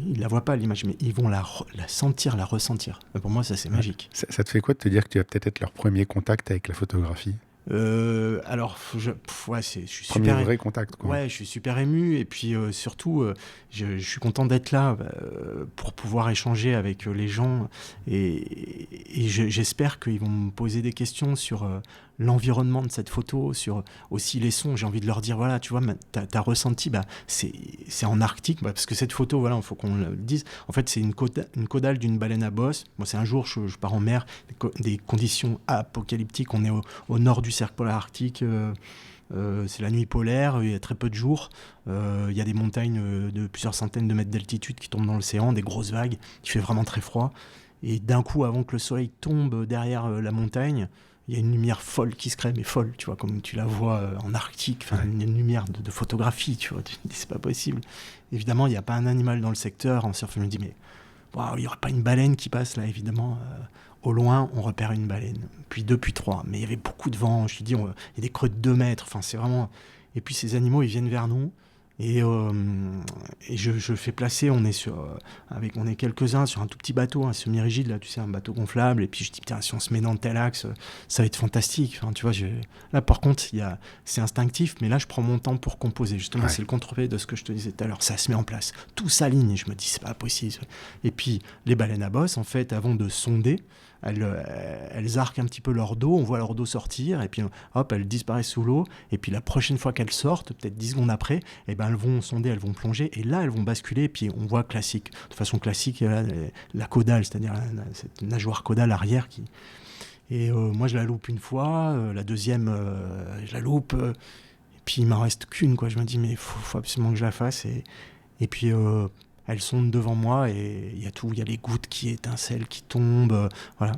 ils la voient pas l'image, mais ils vont la sentir, la ressentir. Pour moi, ça c'est magique. Ça te fait quoi de te dire que tu vas peut-être être leur premier contact avec la photographie? Alors, je suis Premier super. vrai contact, quoi. Ouais, je suis super ému et puis surtout, je suis content d'être là pour pouvoir échanger avec les gens et j'espère qu'ils vont me poser des questions sur l'environnement de cette photo, sur aussi les sons. J'ai envie de leur dire, voilà, tu vois, t'as ressenti, c'est en Arctique, parce que cette photo, voilà, il faut qu'on le dise. En fait, c'est une caudale d'une baleine à bosse. Moi, c'est un jour, je pars en mer, des conditions apocalyptiques. On est au nord du cercle polaire arctique. C'est la nuit polaire, il y a très peu de jours, il y a des montagnes de plusieurs centaines de mètres d'altitude qui tombent dans l'océan, des grosses vagues, il fait vraiment très froid. Et d'un coup, avant que le soleil tombe derrière la montagne, il y a une lumière folle qui se crée, mais folle, tu vois, comme tu la vois en Arctique, une lumière de photographie, tu vois, tu te dis, c'est pas possible. Évidemment, il n'y a pas un animal dans le secteur, en surf, je me dis, mais il n'y aurait pas une baleine qui passe là, évidemment. Au loin, on repère une baleine, puis 2, puis 3. Mais il y avait beaucoup de vent, je te dis, il y a des creux de 2 mètres, c'est vraiment... Et puis ces animaux, ils viennent vers nous, et je fais placer, on est quelques-uns sur un tout petit bateau, un semi-rigide, là, tu sais, un bateau gonflable, et puis je dis, putain, si on se met dans tel axe, ça va être fantastique. Tu vois, là, par contre, c'est instinctif, mais là, je prends mon temps pour composer. Justement, c'est le contre-fait de ce que je te disais tout à l'heure. Ça se met en place, tout s'aligne, et je me dis, c'est pas possible. Et puis, les baleines à bosse, en fait, avant de sonder, elles arquent un petit peu leur dos, on voit leur dos sortir, et puis hop, elles disparaissent sous l'eau, et puis la prochaine fois qu'elles sortent, peut-être 10 secondes après, elles vont sonder, elles vont plonger, et là, elles vont basculer, et puis on voit de façon classique, la caudale, c'est-à-dire cette nageoire caudale arrière qui... Et moi, je la loupe une fois, la deuxième, je la loupe, et puis il m'en reste qu'une, quoi. Je me dis, mais il faut absolument que je la fasse, et puis... elles sont devant moi et il y a tout, il y a les gouttes qui étincellent, qui tombent, voilà.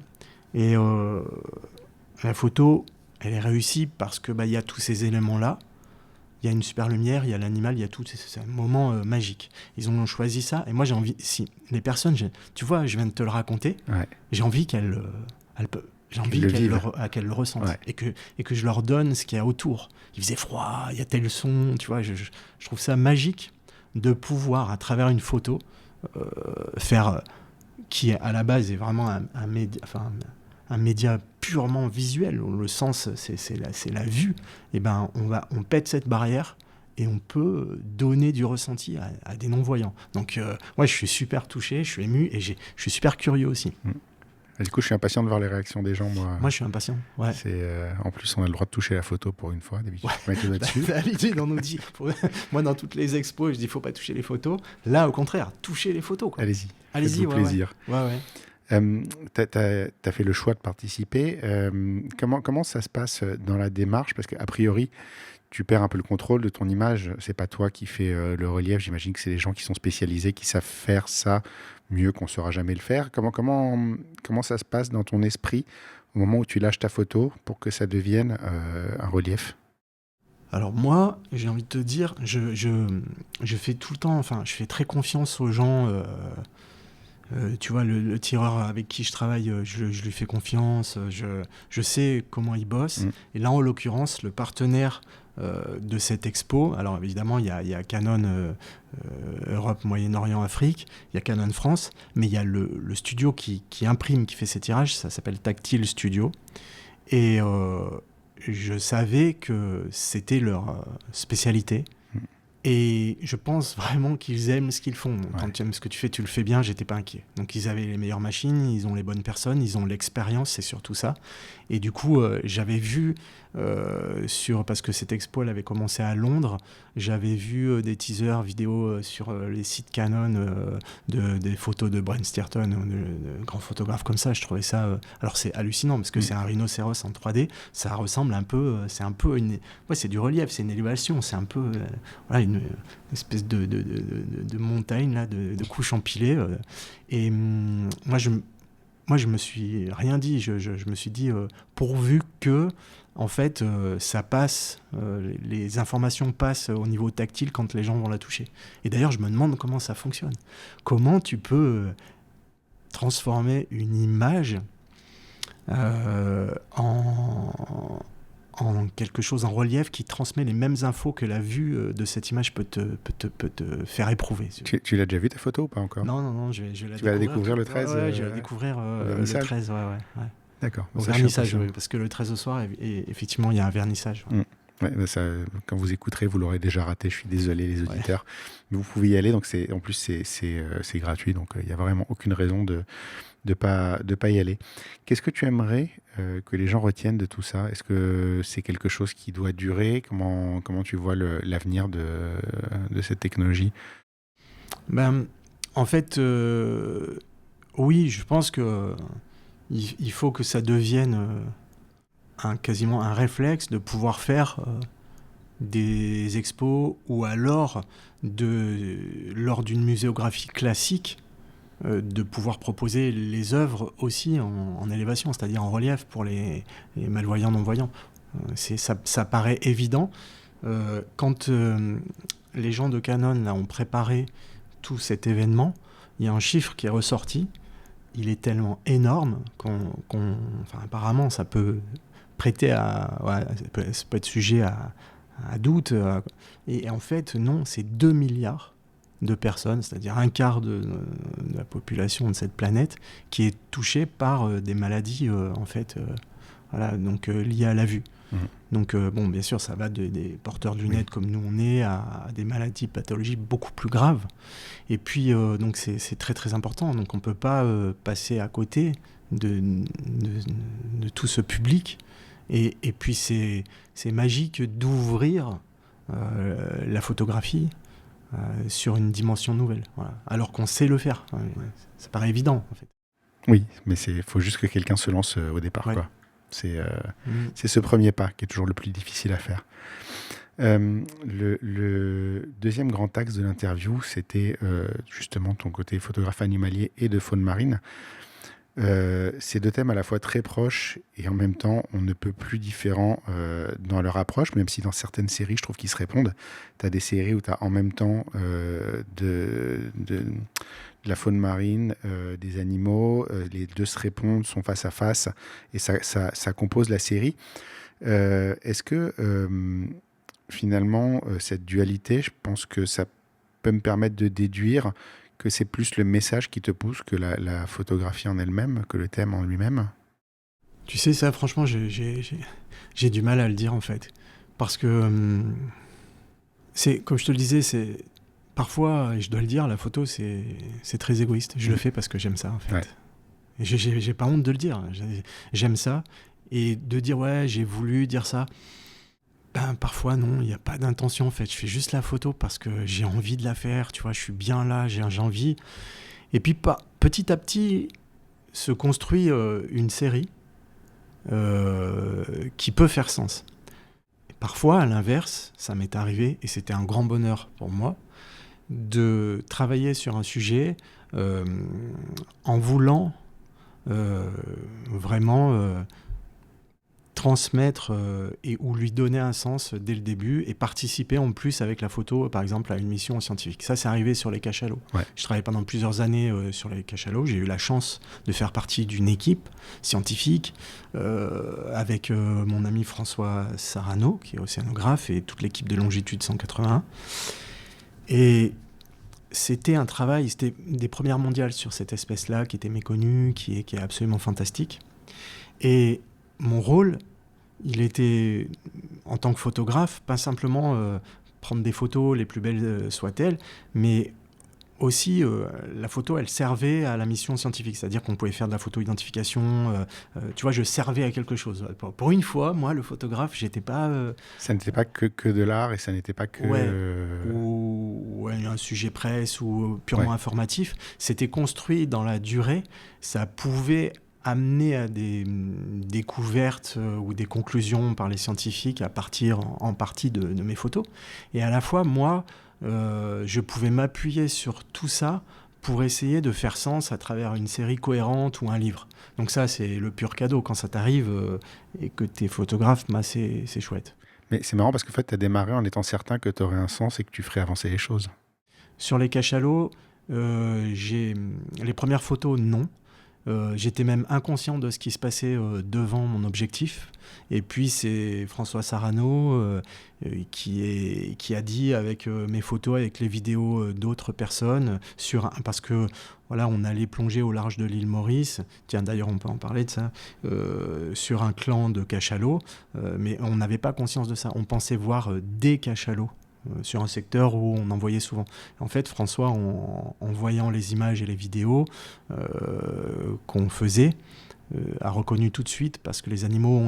Et la photo, elle est réussie parce que il y a tous ces éléments-là. Il y a une super lumière, il y a l'animal, il y a tout. C'est un moment magique. Ils ont choisi ça et moi j'ai envie. Si les personnes, tu vois, je viens de te le raconter. Ouais. J'ai envie qu'elles le ressentent et que je leur donne ce qu'il y a autour. Il faisait froid, il y a tel son, tu vois. Je trouve ça magique de pouvoir, à travers une photo, faire, qui à la base est vraiment un média purement visuel, le sens c'est la vue, et on pète cette barrière et on peut donner du ressenti à des non-voyants. Donc je suis super touché, je suis ému et je suis super curieux aussi. Du coup, je suis impatient de voir les réactions des gens. Moi, je suis impatient. Ouais. En plus, on a le droit de toucher la photo pour une fois. D'habitude, d'habitude, on nous dit. Moi, dans toutes les expos, je dis faut pas toucher les photos. Là, au contraire, toucher les photos. Quoi. Allez-y. Faites-vous plaisir. Ouais. T'as fait le choix de participer. Comment ça se passe dans la démarche? Parce qu'a priori, tu perds un peu le contrôle de ton image. C'est pas toi qui fais le relief. J'imagine que c'est les gens qui sont spécialisés, qui savent faire ça mieux qu'on ne saura jamais le faire. Comment ça se passe dans ton esprit au moment où tu lâches ta photo pour que ça devienne un relief? Alors moi, j'ai envie de te dire, je fais tout le temps, je fais très confiance aux gens. Tu vois, le tireur avec qui je travaille, je lui fais confiance, je sais comment il bosse. Et là, en l'occurrence, le partenaire de cette expo, alors évidemment, il y a Canon Europe, Moyen-Orient, Afrique, il y a Canon France, mais il y a le studio qui imprime, qui fait ces tirages, ça s'appelle Tactile Studio. Et je savais que c'était leur spécialité. Et je pense vraiment qu'ils aiment ce qu'ils font. Ouais. Quand tu aimes ce que tu fais, tu le fais bien, j'étais pas inquiet. Donc ils avaient les meilleures machines, ils ont les bonnes personnes, ils ont l'expérience, c'est surtout ça. Et du coup, j'avais vu, parce que cette expo, elle avait commencé à Londres, j'avais vu des teasers vidéo sur les sites Canon, des photos de Brent Stearton, de grands photographes comme ça. Je trouvais ça... alors c'est hallucinant, parce que c'est un rhinocéros en 3D, ça ressemble un peu... c'est un peu une... Ouais, c'est du relief, c'est une élévation, c'est un peu... voilà, une espèce de montagne, là, de couches empilées. Et moi, je me suis rien dit. Je me suis dit, pourvu que, en fait, ça passe, les informations passent au niveau tactile quand les gens vont la toucher. Et d'ailleurs, je me demande comment ça fonctionne. Comment tu peux transformer une image en quelque chose en relief qui transmet les mêmes infos que la vue de cette image peut te faire éprouver. Tu l'as déjà vu ta photo ou pas encore? Non, je vais Tu vas la découvrir le 13 Ouais, je vais la découvrir le 13, ouais. D'accord. Au Ça, je suis vernissage, impatient. oui, parce que le 13 au soir, effectivement, il y a un vernissage. Ouais. Ouais, bah ça, quand vous écouterez, vous l'aurez déjà raté. Je suis désolé, les auditeurs. Mais vous pouvez y aller. Donc en plus, c'est gratuit. Donc il n'y a vraiment aucune raison de pas y aller. Qu'est-ce que tu aimerais que les gens retiennent de tout ça? Est-ce que c'est quelque chose qui doit durer? Comment tu vois l'avenir de cette technologie? En fait, oui, je pense que il faut que ça devienne quasiment un réflexe de pouvoir faire des expos ou alors lors d'une muséographie classique de pouvoir proposer les œuvres aussi en élévation, c'est-à-dire en relief pour les malvoyants, non-voyants. Ça paraît évident. Quand les gens de Canon là, ont préparé tout cet événement, il y a un chiffre qui est ressorti. Il est tellement énorme enfin, apparemment, ça peut prêter ça peut être sujet à doute. Et en fait, non, c'est 2 milliards de personnes, c'est-à-dire un quart de la population de cette planète, qui est touchée par des maladies, donc liées à la vue. Donc, bien sûr, ça va des porteurs de lunettes comme nous on est à des maladies, pathologies beaucoup plus graves. Et puis, donc, c'est très, très important. Donc, on ne peut pas passer à côté de tout ce public. Et puis, c'est magique d'ouvrir la photographie sur une dimension nouvelle. Voilà. Alors qu'on sait le faire. Ça paraît évident, en fait. Oui, mais faut juste que quelqu'un se lance au départ, quoi. C'est ce premier pas qui est toujours le plus difficile à faire. Le deuxième grand axe de l'interview, c'était justement ton côté photographe animalier et de faune marine. Ces deux thèmes à la fois très proches et en même temps on ne peut plus différents dans leur approche, même si dans certaines séries je trouve qu'ils se répondent. Tu as des séries où tu as en même temps de la faune marine, des animaux, les deux se répondent, sont face à face et ça compose la série. Est-ce que finalement cette dualité, je pense que ça peut me permettre de déduire que c'est plus le message qui te pousse que la photographie en elle-même, que le thème en lui-même? Tu sais, ça, franchement, j'ai du mal à le dire, en fait. Parce que, comme je te le disais, parfois, et je dois le dire, la photo, c'est très égoïste. Je le fais parce que j'aime ça, en fait. Ouais. Et j'ai pas honte de le dire. J'aime ça. Et de dire, ouais, j'ai voulu dire ça... parfois, non, il n'y a pas d'intention, en fait. Je fais juste la photo parce que j'ai envie de la faire, tu vois, je suis bien là, j'ai envie. Et puis, petit à petit, se construit une série qui peut faire sens. Et parfois, à l'inverse, ça m'est arrivé, et c'était un grand bonheur pour moi, de travailler sur un sujet en voulant vraiment... transmettre et ou lui donner un sens dès le début et participer en plus avec la photo, par exemple, à une mission scientifique. Ça, c'est arrivé sur les cachalots. Ouais. Je travaillais pendant plusieurs années sur les cachalots. J'ai eu la chance de faire partie d'une équipe scientifique avec mon ami François Sarano, qui est océanographe, et toute l'équipe de Longitude 181. Et c'était un travail, c'était des premières mondiales sur cette espèce-là qui était méconnue, qui est absolument fantastique. Et mon rôle, il était, en tant que photographe, pas simplement prendre des photos, les plus belles soient-elles, mais aussi, la photo, elle servait à la mission scientifique, c'est-à-dire qu'on pouvait faire de la photo-identification. Tu vois, je servais à quelque chose. Pour une fois, moi, le photographe, j'étais pas... Ça n'était pas que de l'art et ça n'était pas que... Ouais, ou un sujet presse ou purement informatif. C'était construit dans la durée. Ça pouvait amener à des découvertes ou des conclusions par les scientifiques à partir en partie de mes photos. Et à la fois, moi... je pouvais m'appuyer sur tout ça pour essayer de faire sens à travers une série cohérente ou un livre. Donc ça, c'est le pur cadeau. Quand ça t'arrive et que t'es photographe, c'est chouette. Mais c'est marrant parce que en fait, tu as démarré en étant certain que tu aurais un sens et que tu ferais avancer les choses. Sur les cachalots, les premières photos, non. J'étais même inconscient de ce qui se passait devant mon objectif. Et puis c'est François Sarano qui a dit avec mes photos, avec les vidéos d'autres personnes, parce que voilà, on allait plonger au large de l'île Maurice. Tiens, d'ailleurs, on peut en parler de ça, sur un clan de cachalots, mais on n'avait pas conscience de ça. On pensait voir des cachalots sur un secteur où on en voyait souvent. En fait, François, en voyant les images et les vidéos qu'on faisait, a reconnu tout de suite, parce que les animaux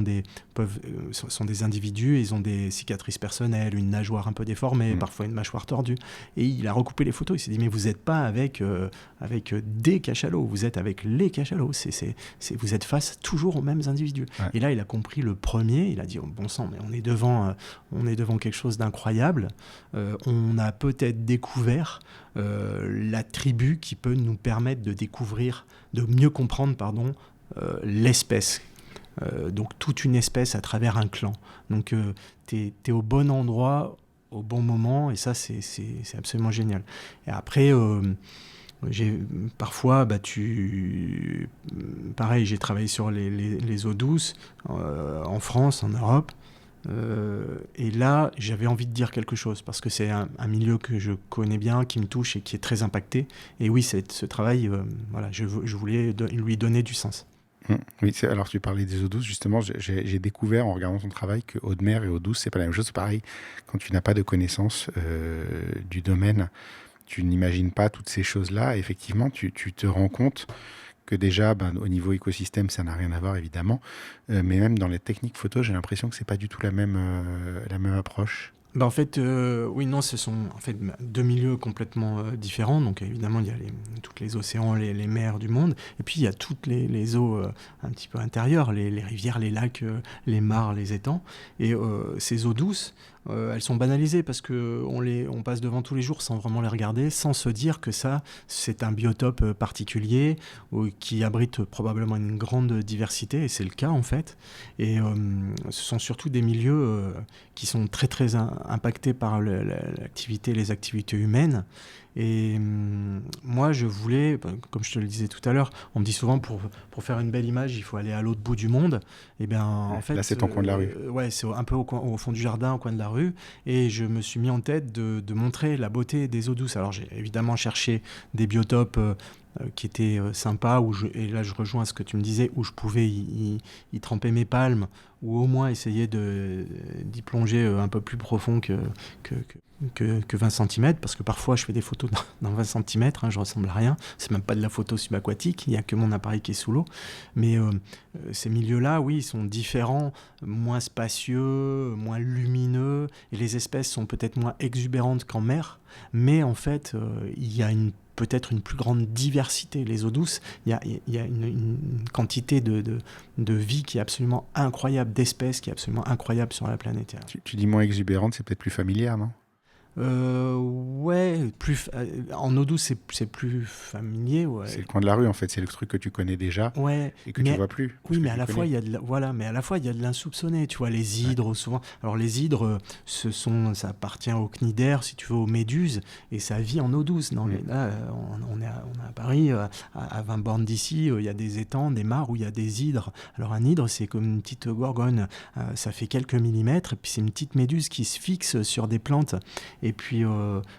sont des individus, ils ont des cicatrices personnelles, une nageoire un peu déformée, parfois une mâchoire tordue. Et il a recoupé les photos, il s'est dit, mais vous n'êtes pas avec des cachalots, vous êtes avec les cachalots, vous êtes face toujours aux mêmes individus. Ouais. Et là, il a compris le premier, il a dit, oh, bon sang, mais on est devant quelque chose d'incroyable. On a peut-être découvert la tribu qui peut nous permettre de mieux comprendre, l'espèce. Donc toute une espèce à travers un clan. Donc t'es au bon endroit, au bon moment, et ça c'est absolument génial. Et après, parfois, pareil, j'ai travaillé sur les eaux douces, en France, en Europe, et là j'avais envie de dire quelque chose, parce que c'est un milieu que je connais bien, qui me touche et qui est très impacté. Et oui, ce travail, je voulais lui donner du sens. Oui, alors tu parlais des eaux douces, justement, j'ai découvert en regardant ton travail que eau de mer et eau douce, c'est pas la même chose. C'est pareil, quand tu n'as pas de connaissance du domaine, tu n'imagines pas toutes ces choses-là. Et effectivement, tu te rends compte que déjà, au niveau écosystème, ça n'a rien à voir, évidemment. Mais même dans les techniques photo, j'ai l'impression que c'est pas du tout la même approche. En fait, oui, non, ce sont en fait deux milieux complètement différents. Donc évidemment, il y a tous les océans, les mers du monde. Et puis il y a toutes les eaux un petit peu intérieures, les rivières, les lacs, les mares, les étangs. Et ces eaux douces, elles sont banalisées parce qu'on passe devant tous les jours sans vraiment les regarder, sans se dire que ça, c'est un biotope particulier qui abrite probablement une grande diversité, et c'est le cas en fait. Et ce sont surtout des milieux qui sont très très impactés par l'activité, les activités humaines. Et moi, je voulais, comme je te le disais tout à l'heure, on me dit souvent pour faire une belle image, il faut aller à l'autre bout du monde. Et bien, en fait, là, c'est ton coin de la rue. Ouais, c'est un peu au fond du jardin, au coin de la rue. Et je me suis mis en tête de montrer la beauté des eaux douces. Alors, j'ai évidemment cherché des biotopes qui étaient sympas, et là, je rejoins ce que tu me disais, où je pouvais y tremper mes palmes, ou au moins essayer d'y plonger un peu plus profond que 20 cm, parce que parfois je fais des photos dans 20 cm, je ressemble à rien, c'est même pas de la photo subaquatique, il n'y a que mon appareil qui est sous l'eau, mais ces milieux-là, oui, ils sont différents, moins spacieux, moins lumineux, et les espèces sont peut-être moins exubérantes qu'en mer, mais en fait, il y a peut-être une plus grande diversité. Les eaux douces, il y a une quantité de vie qui est absolument incroyable, d'espèces qui est absolument incroyable sur la planète. Tu dis moins exubérante, c'est peut-être plus familière, non ? Ouais, en eau douce, c'est plus familier. Ouais. C'est le coin de la rue, en fait. C'est le truc que tu connais déjà, ouais, et que tu vois plus. Oui, mais à la fois, il y a de l'insoupçonné. Tu vois, les hydres, souvent. Alors, les hydres, ça appartient aux cnidaires, si tu veux, aux méduses, et ça vit en eau douce. Non, mais là, on est à Paris, à 20 bornes d'ici, il y a des étangs, des mares où il y a des hydres. Alors, un hydre, c'est comme une petite gorgone. Ça fait quelques millimètres, et puis c'est une petite méduse qui se fixe sur des plantes. Et puis,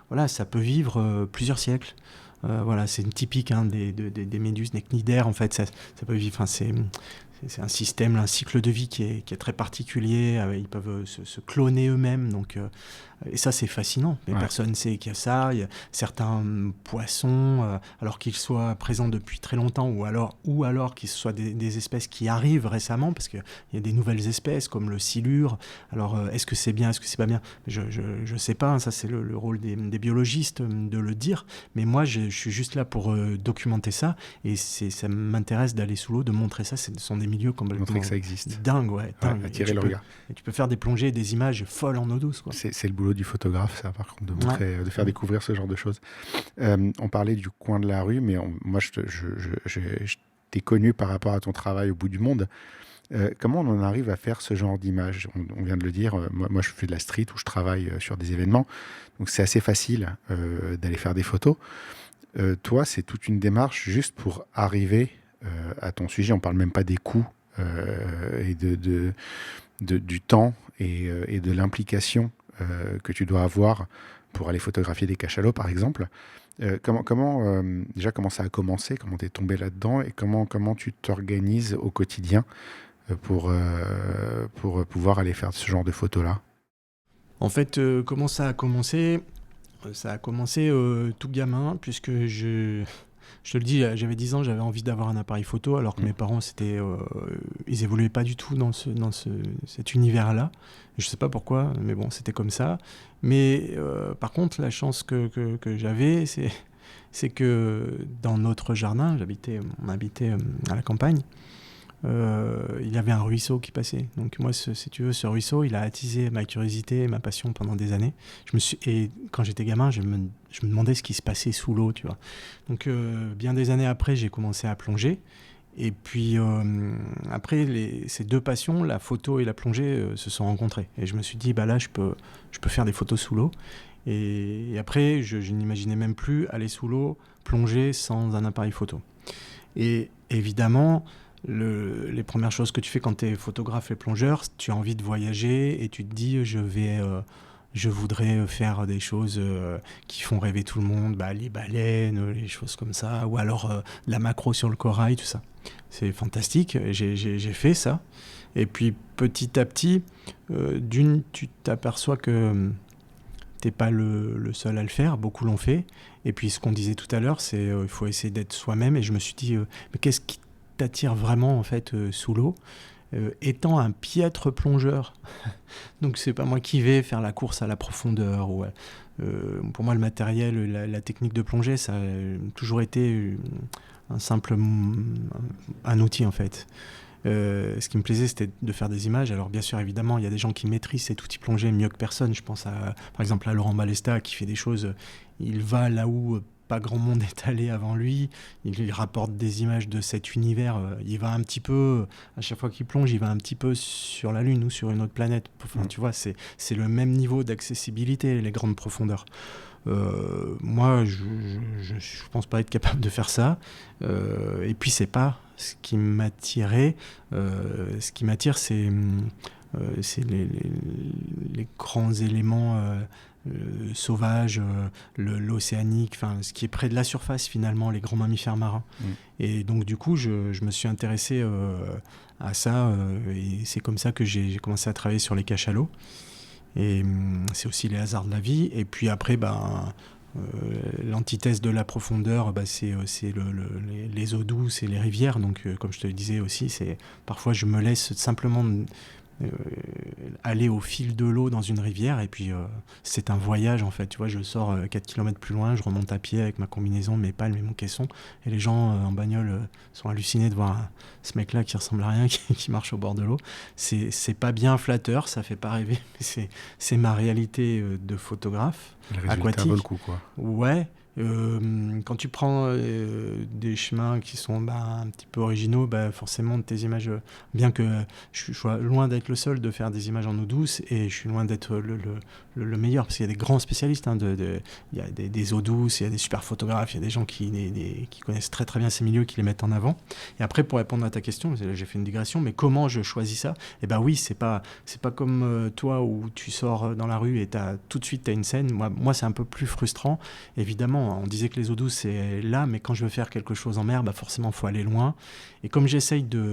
voilà, ça peut vivre plusieurs siècles. Voilà, c'est une typique des méduses, des cnidaires, en fait, ça peut vivre. c'est un système, un cycle de vie qui est très particulier. Ils peuvent se cloner eux-mêmes. Donc, et ça, c'est fascinant. Mais personne ne sait qu'il y a ça. Il y a certains poissons, alors qu'ils soient présents depuis très longtemps, ou alors qu'ils soient des espèces qui arrivent récemment, parce qu'il y a des nouvelles espèces comme le silure. Alors, est-ce que c'est bien, est-ce que c'est pas bien? Je sais pas. Ça, c'est le rôle des biologistes de le dire. Mais moi, je suis juste là pour documenter ça. Et ça m'intéresse d'aller sous l'eau, de montrer ça. Ce sont des milieux complètement montrer que ça existe. dingues, dingue. Attirer le regard. Et tu peux faire des plongées, des images folles en eau douce, quoi. C'est le boulot du photographe, ça, par contre, de montrer, de faire découvrir ce genre de choses. On parlait du coin de la rue, mais moi, je t'ai connu par rapport à ton travail au bout du monde. Comment on en arrive à faire ce genre d'image? On vient de le dire, moi, je fais de la street où je travaille sur des événements, donc c'est assez facile d'aller faire des photos. Toi, c'est toute une démarche juste pour arriver à ton sujet. On parle même pas des coûts et du temps et de l'implication que tu dois avoir pour aller photographier des cachalots, par exemple. Déjà, comment ça a commencé? Comment tu es tombé là-dedans? Et comment tu t'organises au quotidien pour pouvoir aller faire ce genre de photos-là? En fait, comment ça a commencé? Ça a commencé tout gamin, puisque je te le dis, j'avais 10 ans, j'avais envie d'avoir un appareil photo, alors que mes parents, ils évoluaient pas du tout dans cet univers-là. Je sais pas pourquoi, mais bon, c'était comme ça. Mais par contre, la chance que j'avais, c'est que dans notre jardin, on habitait à la campagne, il y avait un ruisseau qui passait. Donc moi, si tu veux, ce ruisseau, il a attisé ma curiosité et ma passion pendant des années. Et quand j'étais gamin, je me demandais ce qui se passait sous l'eau, tu vois. Donc bien des années après, j'ai commencé à plonger. Et puis après, ces deux passions, la photo et la plongée, se sont rencontrées. Et je me suis dit, bah là, je peux faire des photos sous l'eau. Et après, je n'imaginais même plus aller sous l'eau, plonger sans un appareil photo. Et évidemment, les premières choses que tu fais quand tu es photographe et plongeur, tu as envie de voyager et tu te dis je voudrais faire des choses qui font rêver tout le monde, les baleines, les choses comme ça, ou alors la macro sur le corail, tout ça. C'est fantastique, j'ai fait ça. Et puis petit à petit, tu t'aperçois que t'es pas le seul à le faire, beaucoup l'ont fait. Et puis ce qu'on disait tout à l'heure, c'est il faut essayer d'être soi-même. Et je me suis dit, mais qu'est-ce qui t'attire vraiment en fait sous l'eau, étant un piètre plongeur. Donc c'est pas moi qui vais faire la course à la profondeur. Pour moi, le matériel, la technique de plongée, ça a toujours été un outil en fait. Ce qui me plaisait, c'était de faire des images. Alors bien sûr, évidemment, il y a des gens qui maîtrisent cet outil plongée mieux que personne. Je pense par exemple à Laurent Balesta qui fait des choses, il va là où pas grand monde est allé avant lui, il rapporte des images de cet univers, il va un petit peu, à chaque fois qu'il plonge, il va un petit peu sur la Lune ou sur une autre planète. Enfin, tu vois, c'est le même niveau d'accessibilité, les grandes profondeurs. Moi, je pense pas être capable de faire ça. Et puis, c'est pas ce qui m'attirait. Ce qui m'attire, c'est les grands éléments sauvages, l'océanique, enfin, ce qui est près de la surface finalement, les grands mammifères marins. Et donc du coup, je me suis intéressé à ça, et c'est comme ça que j'ai commencé à travailler sur les cachalots. Et c'est aussi les hasards de la vie. Et puis après, l'antithèse de la profondeur, c'est les eaux douces et les rivières. Donc comme je te le disais aussi, parfois je me laisse simplement aller au fil de l'eau dans une rivière, et puis c'est un voyage en fait, tu vois, je sors 4 km plus loin, je remonte à pied avec ma combinaison, mes palmes et mon caisson, et les gens en bagnole sont hallucinés de voir ce mec là qui ressemble à rien, qui marche au bord de l'eau. C'est pas bien flatteur, ça fait pas rêver, mais c'est ma réalité de photographe aquatique. Vaut le coup, quoi. Ouais. Quand tu prends des chemins qui sont un petit peu originaux, forcément tes images, bien que je sois loin d'être le seul de faire des images en eau douce, et je suis loin d'être le meilleur, parce qu'il y a des grands spécialistes, il y a des eaux douces, il y a des super photographes, il y a des gens qui connaissent très très bien ces milieux, qui les mettent en avant. Et après, pour répondre à ta question, j'ai fait une digression, mais comment je choisis ça? Oui, c'est pas comme toi où tu sors dans la rue et tout de suite t'as une scène. Moi c'est un peu plus frustrant, évidemment. on disait que les eaux douces, c'est là, mais quand je veux faire quelque chose en mer, forcément, il faut aller loin. Et comme j'essaye de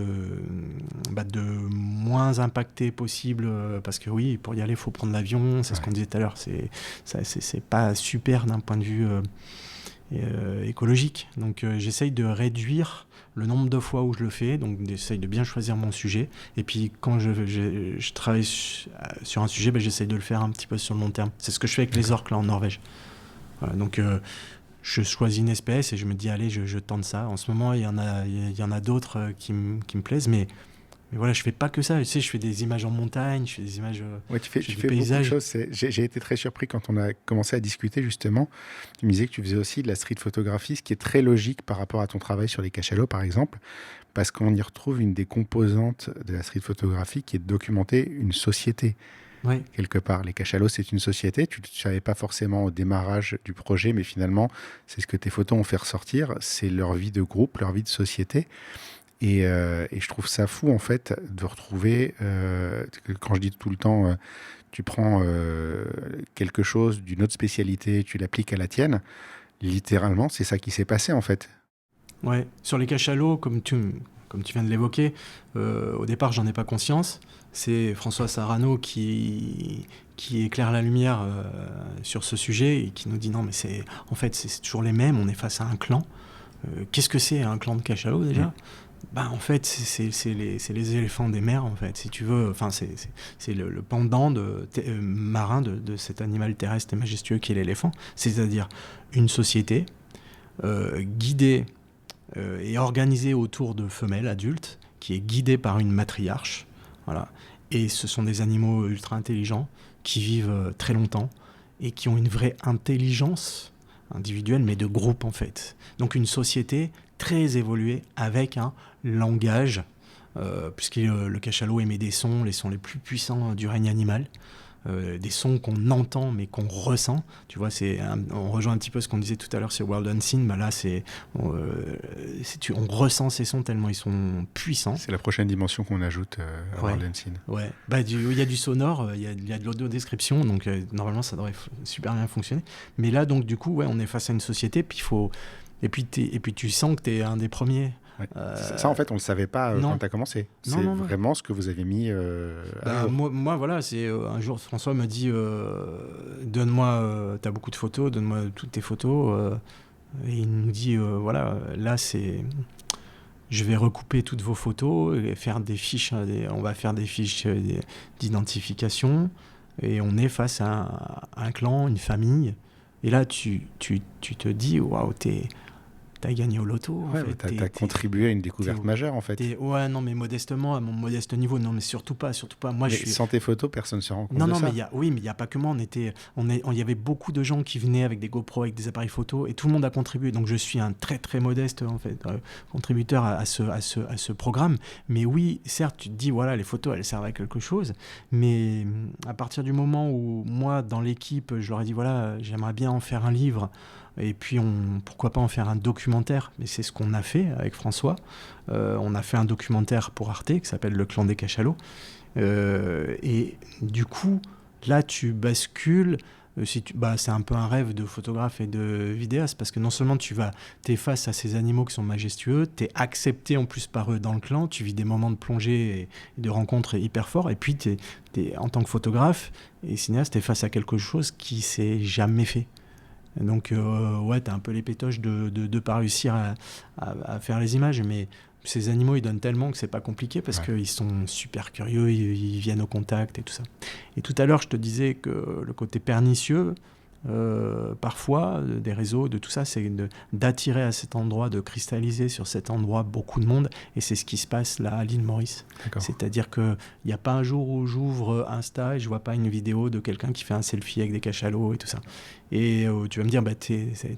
moins impacter possible, parce que oui, pour y aller, il faut prendre l'avion, c'est ce qu'on disait tout à l'heure, c'est pas super d'un point de vue écologique. Donc j'essaye de réduire le nombre de fois où je le fais, donc j'essaye de bien choisir mon sujet. Et puis quand je travaille sur un sujet, j'essaye de le faire un petit peu sur le long terme. C'est ce que je fais avec les orques là en Norvège. Voilà, donc je choisis une espèce et je me dis allez, je tente ça. En ce moment, il y en a d'autres qui me plaisent, mais voilà, je fais pas que ça. Tu sais, je fais des images en montagne, je fais des images tu fais beaucoup de choses. J'ai été très surpris quand on a commencé à discuter, justement. Tu me disais que tu faisais aussi de la street photographie, ce qui est très logique par rapport à ton travail sur les cachalots, par exemple, parce qu'on y retrouve une des composantes de la street photographie qui est de documenter une société. Ouais. Quelque part, les cachalots, c'est une société. Tu ne savais pas forcément au démarrage du projet, mais finalement, c'est ce que tes photos ont fait ressortir. C'est leur vie de groupe, leur vie de société. Et je trouve ça fou, en fait, de retrouver, quand je dis tout le temps, tu prends quelque chose d'une autre spécialité, tu l'appliques à la tienne, littéralement, c'est ça qui s'est passé, en fait. Ouais, sur les cachalots, comme tu viens de l'évoquer, au départ, j'en ai pas conscience. C'est François Sarano qui éclaire la lumière sur ce sujet et qui nous dit non, mais c'est toujours les mêmes, on est face à un clan. Qu'est-ce que c'est un clan de cachalots déjà ? En fait, c'est les éléphants des mers, en fait, si tu veux. Enfin, c'est le pendant marin de cet animal terrestre et majestueux qui est l'éléphant. C'est-à-dire une société guidée et organisée autour de femelles adultes, qui est guidée par une matriarche. Voilà. Et ce sont des animaux ultra intelligents qui vivent très longtemps et qui ont une vraie intelligence individuelle, mais de groupe, en fait. Donc une société très évoluée avec un langage, puisque le cachalot émet des sons, les sons les plus puissants du règne animal, des sons qu'on entend mais qu'on ressent. Tu vois, on rejoint un petit peu ce qu'on disait tout à l'heure sur World Unseen. Là, on ressent ces sons tellement ils sont puissants. C'est la prochaine dimension qu'on ajoute à World Unseen. Ouais. Il y a du sonore, il y a de l'audio-description, donc normalement ça devrait super bien fonctionner. Mais là, donc du coup, on est face à une société, puis et puis tu sens que tu es un des premiers. Ouais. Ça, en fait, on ne le savait pas quand tu as commencé. C'est vraiment ce que vous avez mis à jour. Moi, voilà, un jour, François m'a dit donne-moi, tu as beaucoup de photos, donne-moi toutes tes photos. Et il nous dit voilà, là, je vais recouper toutes vos photos et faire des fiches. On va faire des fiches d'identification. Et on est face à un clan, une famille. Et là, tu te dis waouh, t'as gagné au loto. T'as contribué à une découverte majeure, en fait. Ouais, non, mais modestement, à mon modeste niveau, non, mais surtout pas. Moi, sans tes photos, personne ne se rend compte de ça. Non, mais il n'y a pas que moi. Il y avait beaucoup de gens qui venaient avec des GoPro, avec des appareils photo, et tout le monde a contribué. Donc, je suis un très, très modeste, en fait, contributeur à ce programme. Mais oui, certes, tu te dis, voilà, les photos, elles servent à quelque chose. Mais à partir du moment où, moi, dans l'équipe, je leur ai dit, voilà, j'aimerais bien en faire un livre. Et puis, pourquoi pas en faire un documentaire ? Mais c'est ce qu'on a fait avec François. On a fait un documentaire pour Arte qui s'appelle Le Clan des Cachalots. Et du coup, là, tu bascules. C'est un peu un rêve de photographe et de vidéaste parce que non seulement t'es face à ces animaux qui sont majestueux, t'es accepté en plus par eux dans le clan, tu vis des moments de plongée et de rencontres hyper forts. Et puis, t'es, en tant que photographe et cinéaste, t'es face à quelque chose qui s'est jamais fait. Donc, t'as un peu les pétoches de pas réussir à faire les images, mais ces animaux, ils donnent tellement que c'est pas compliqué parce qu'ils sont super curieux, ils viennent au contact et tout ça. Et tout à l'heure, je te disais que le côté pernicieux, parfois, des réseaux, de tout ça, c'est d'attirer à cet endroit, de cristalliser sur cet endroit beaucoup de monde, et c'est ce qui se passe là à l'île Maurice. D'accord. C'est-à-dire qu'il n'y a pas un jour où j'ouvre Insta et je vois pas une vidéo de quelqu'un qui fait un selfie avec des cachalots et tout ça. Et tu vas me dire,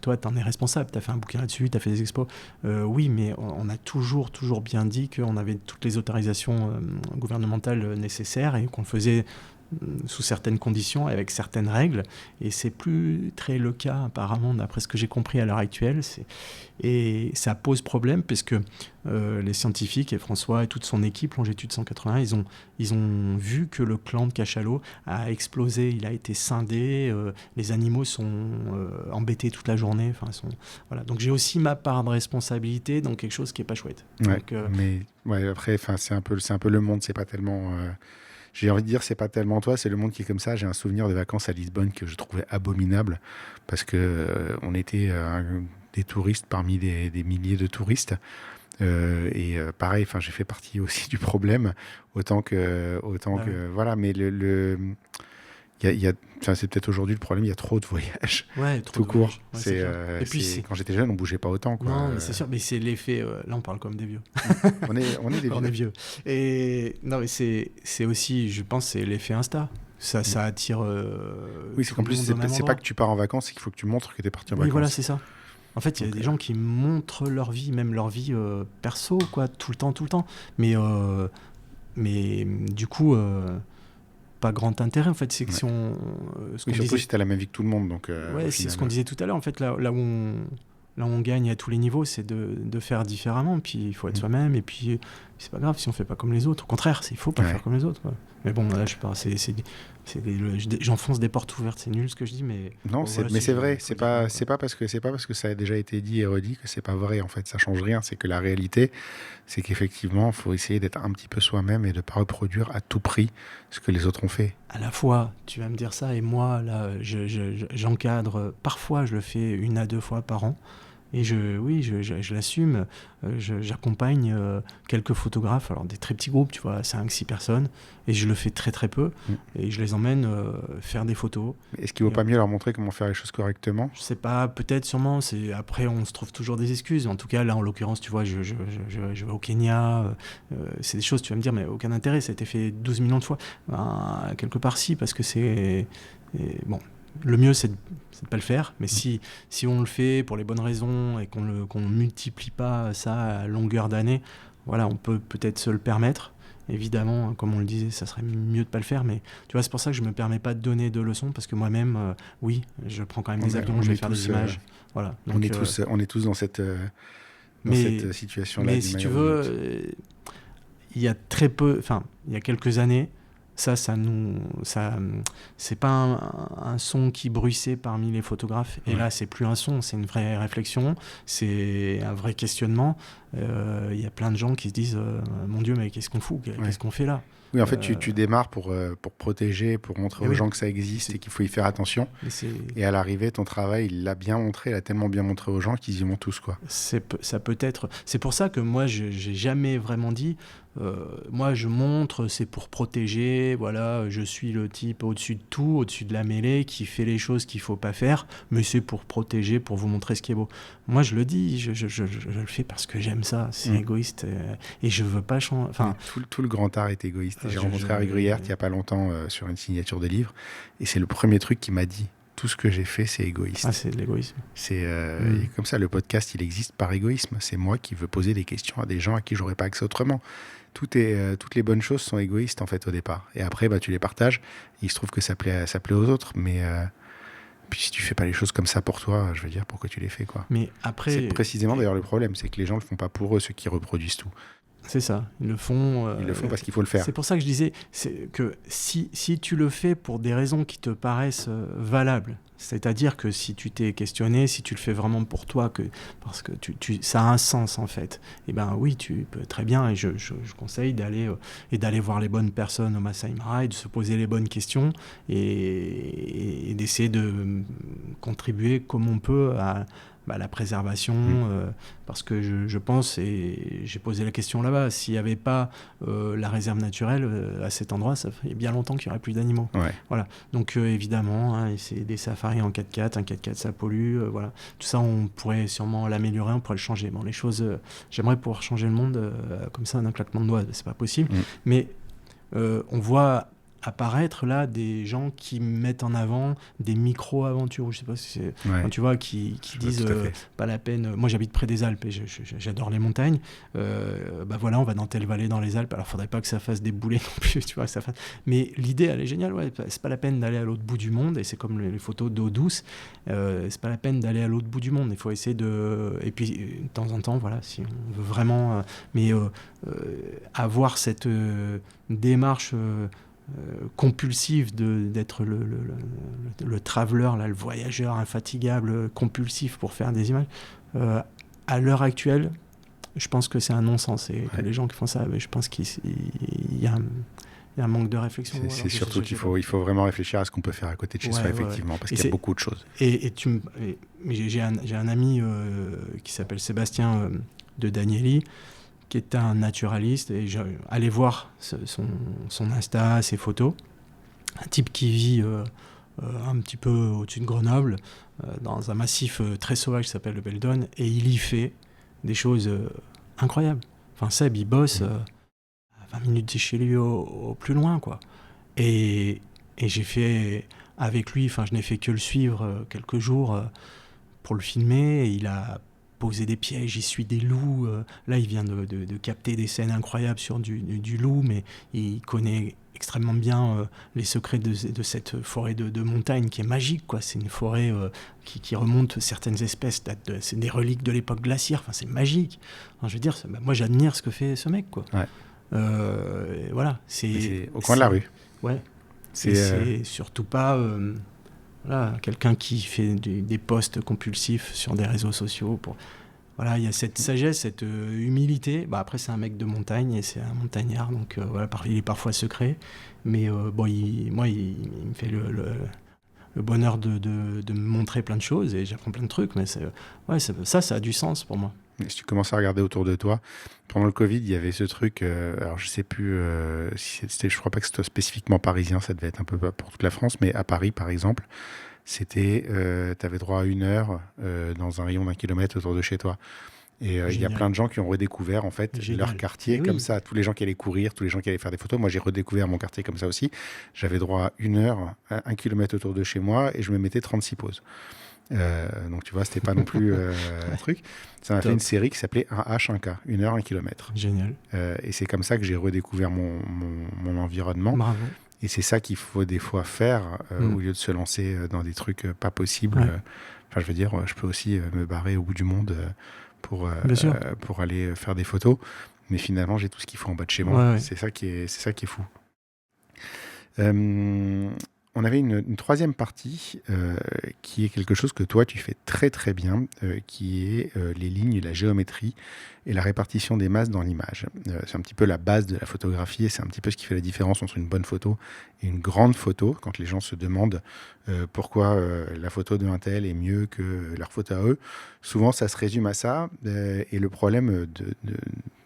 toi, t'en es responsable, t'as fait un bouquin là-dessus, t'as fait des expos. Oui, mais on a toujours bien dit qu'on avait toutes les autorisations gouvernementales nécessaires et qu'on le faisait sous certaines conditions, avec certaines règles, et c'est plus très le cas apparemment, d'après ce que j'ai compris à l'heure actuelle. Et ça pose problème, puisque les scientifiques et François et toute son équipe, Longitude 180, ils ont vu que le clan de Cachalot a explosé, il a été scindé, les animaux sont embêtés toute la journée. Voilà. Donc j'ai aussi ma part de responsabilité dans quelque chose qui n'est pas chouette. Ouais, Donc, mais après, c'est un peu le monde, c'est pas tellement... J'ai envie de dire, c'est pas tellement toi, c'est le monde qui est comme ça. J'ai un souvenir de vacances à Lisbonne que je trouvais abominable, parce que on était des touristes parmi des milliers de touristes. Pareil, j'ai fait partie aussi du problème, autant que voilà. Mais c'est peut-être aujourd'hui le problème. Il y a trop de voyages, ouais, tout court. Ouais, et puis quand j'étais jeune, on bougeait pas autant, quoi. Non, mais c'est sûr, mais c'est l'effet. Là, on parle comme des vieux. on est des vieux. On est vieux. Et non, mais c'est aussi, je pense, c'est l'effet Insta. Ça attire. Oui, c'est qu'en plus, c'est pas que tu pars en vacances, c'est qu'il faut que tu montres que tu es parti en vacances. Oui, voilà, c'est ça. En fait, il y a des gens qui montrent leur vie, même leur vie perso, quoi, tout le temps. Mais du coup, pas grand intérêt, en fait. C'est que si on. Surtout si tu as la même vie que tout le monde. Donc, ouais, c'est ce qu'on disait tout à l'heure. En fait, là où on gagne à tous les niveaux, c'est de faire différemment. Puis il faut être soi-même. Et puis, c'est pas grave si on fait pas comme les autres. Au contraire, il faut pas faire comme les autres, quoi. Mais bon, là, je sais pas. J'enfonce des portes ouvertes. C'est nul ce que je dis, mais. Non, mais c'est vrai. C'est pas parce que ça a déjà été dit et redit que c'est pas vrai. En fait, ça change rien. C'est que la réalité, c'est qu'effectivement, il faut essayer d'être un petit peu soi-même et de pas reproduire à tout prix ce que les autres ont fait. À la fois, tu vas me dire ça, et moi, là, j'encadre. Parfois, je le fais 1 à 2 fois par an. Et je l'assume. J'accompagne quelques photographes, alors des très petits groupes, tu vois, 5-6 personnes, et je le fais très très peu, et je les emmène faire des photos. Est-ce qu'il ne vaut pas mieux leur montrer comment faire les choses correctement ? Je sais pas, peut-être, sûrement. Après, on se trouve toujours des excuses. En tout cas, là, en l'occurrence, tu vois, je vais au Kenya. C'est des choses, tu vas me dire, mais aucun intérêt, ça a été fait 12 millions de fois. Ben, quelque part, si, parce que c'est... bon. Le mieux, c'est de pas le faire, mais si on le fait pour les bonnes raisons et qu'on ne multiplie pas ça à longueur d'année, voilà, on peut peut-être se le permettre. Évidemment, comme on le disait, ça serait mieux de pas le faire, mais tu vois, c'est pour ça que je me permets pas de donner de leçons, parce que moi-même, oui, je prends quand même des avions, je vais faire des images. Voilà. Donc, on est tous dans cette situation-là. Mais si tu veux, il y a très peu, il y a quelques années, c'est pas un son qui bruissait parmi les photographes. Et là, c'est plus un son, c'est une vraie réflexion, c'est un vrai questionnement. Il y a plein de gens qui se disent mon Dieu, mais qu'est-ce qu'on fout, qu'est-ce qu'on fait là? Oui, en fait, tu démarres pour protéger, pour montrer aux gens que ça existe et qu'il faut y faire attention. Et à l'arrivée, ton travail, il l'a bien montré, il a tellement bien montré aux gens qu'ils y vont tous, quoi. Ça peut être. C'est pour ça que moi, j'ai jamais vraiment dit. Moi, je montre, c'est pour protéger. Voilà, je suis le type au-dessus de tout, au-dessus de la mêlée, qui fait les choses qu'il faut pas faire, mais c'est pour protéger, pour vous montrer ce qui est beau. Moi, je le dis, je le fais parce que j'aime ça. C'est égoïste et je veux pas changer. Tout le grand art est égoïste. J'ai rencontré Harry Gruyère il y a pas longtemps sur une signature de livre, et c'est le premier truc qu'il m'a dit. Tout ce que j'ai fait, c'est égoïste. Ah, c'est de l'égoïsme. C'est comme ça, le podcast, il existe par égoïsme. C'est moi qui veux poser des questions à des gens à qui j'aurais pas accès autrement. Toutes les bonnes choses sont égoïstes, en fait, au départ. Et après, tu les partages. Il se trouve que ça plaît aux autres. Mais puis si tu fais pas les choses comme ça pour toi, je veux dire, pourquoi tu les fais, quoi. Mais après... C'est précisément, d'ailleurs, le problème. C'est que les gens le font pas pour eux, ceux qui reproduisent tout. C'est ça, ils le font parce qu'il faut le faire. C'est pour ça que je disais que si tu le fais pour des raisons qui te paraissent valables, c'est-à-dire que si tu t'es questionné, si tu le fais vraiment pour toi, parce que ça a un sens en fait, et ben oui, tu peux très bien, et je conseille d'aller voir les bonnes personnes au Masai Mara et de se poser les bonnes questions et d'essayer de contribuer comme on peut à la préservation, parce que je pense, et j'ai posé la question là-bas, s'il n'y avait pas la réserve naturelle à cet endroit, ça fait bien longtemps qu'il n'y aurait plus d'animaux. Ouais. Voilà. Donc évidemment, c'est des safaris en 4x4, un 4x4 ça pollue, voilà. Tout ça, on pourrait sûrement l'améliorer, on pourrait le changer. Bon, les choses, j'aimerais pouvoir changer le monde comme ça d'un claquement de doigts, c'est pas possible, mais on voit apparaître là des gens qui mettent en avant des micro-aventures, je sais pas si c'est... Ouais. Enfin, tu vois, qui disent tout à fait. pas la peine... Moi, j'habite près des Alpes et j'adore les montagnes. Voilà, on va dans telle vallée dans les Alpes, alors faudrait pas que ça fasse des boulets non plus, tu vois, que ça fasse... Mais l'idée, elle est géniale, ouais. C'est pas la peine d'aller à l'autre bout du monde, et c'est comme les photos d'eau douce, c'est pas la peine d'aller à l'autre bout du monde, il faut essayer de... Et puis, de temps en temps, voilà, si on veut vraiment... avoir cette démarche... compulsif d'être le traveler, là, le voyageur infatigable, compulsif pour faire des images. À l'heure actuelle, je pense que c'est un non-sens. Et les gens qui font ça, je pense qu'il y a un manque de réflexion. C'est surtout qu'il faut vraiment réfléchir à ce qu'on peut faire à côté de chez soi, effectivement, parce qu'il y a beaucoup de choses. J'ai un ami qui s'appelle Sébastien de Danieli, qui est un naturaliste, et allez voir son Insta, ses photos. Un type qui vit un petit peu au-dessus de Grenoble, dans un massif très sauvage qui s'appelle le Beldon, et il y fait des choses incroyables. Enfin, Seb, il bosse à 20 minutes de chez lui au plus loin, quoi. Et j'ai fait avec lui, enfin, je n'ai fait que le suivre quelques jours pour le filmer, et il a poser des pièges, il suit des loups. Là, il vient de capter des scènes incroyables sur du loup, mais il connaît extrêmement bien les secrets de cette forêt de montagne qui est magique, quoi. C'est une forêt qui remonte certaines espèces, c'est des reliques de l'époque glaciaire. Enfin, c'est magique. Enfin, je veux dire, moi, j'admire ce que fait ce mec, quoi. Ouais. Voilà. C'est au coin de la rue. Ouais. C'est surtout pas... Voilà, quelqu'un qui fait des posts compulsifs sur des réseaux sociaux. Voilà, il y a cette sagesse, cette humilité. Après, c'est un mec de montagne et c'est un montagnard, donc voilà, il est parfois secret. Mais il me fait le bonheur de me montrer plein de choses et j'apprends plein de trucs. Mais ça a du sens pour moi. Si tu commences à regarder autour de toi, pendant le Covid, il y avait ce truc, alors je sais plus si c'était, je crois pas que c'était spécifiquement parisien, ça devait être un peu pour toute la France, mais à Paris par exemple, c'était, tu avais droit à 1 heure dans un rayon d'1 kilomètre autour de chez toi. Et il y a plein de gens qui ont redécouvert en fait leur quartier comme ça, tous les gens qui allaient courir, tous les gens qui allaient faire des photos. Moi, j'ai redécouvert mon quartier comme ça aussi. J'avais droit à 1 heure, 1 kilomètre autour de chez moi et je me mettais 36 poses. Donc tu vois, c'était pas non plus un truc. Ça m'a fait une série qui s'appelait 1H1K, 1 heure, 1 kilomètre. Génial. Et c'est comme ça que j'ai redécouvert mon environnement. Bravo. Et c'est ça qu'il faut des fois faire au lieu de se lancer dans des trucs pas possibles. Ouais. Enfin, je veux dire, je peux aussi me barrer au bout du monde pour aller faire des photos. Mais finalement, j'ai tout ce qu'il faut en bas de chez moi. Ouais. C'est ça qui est fou. On avait une troisième partie qui est quelque chose que toi tu fais très très bien, qui est les lignes et la géométrie et la répartition des masses dans l'image. C'est un petit peu la base de la photographie et c'est un petit peu ce qui fait la différence entre une bonne photo et une grande photo. Quand les gens se demandent pourquoi la photo d'un tel est mieux que leur photo à eux, souvent ça se résume à ça. Et le problème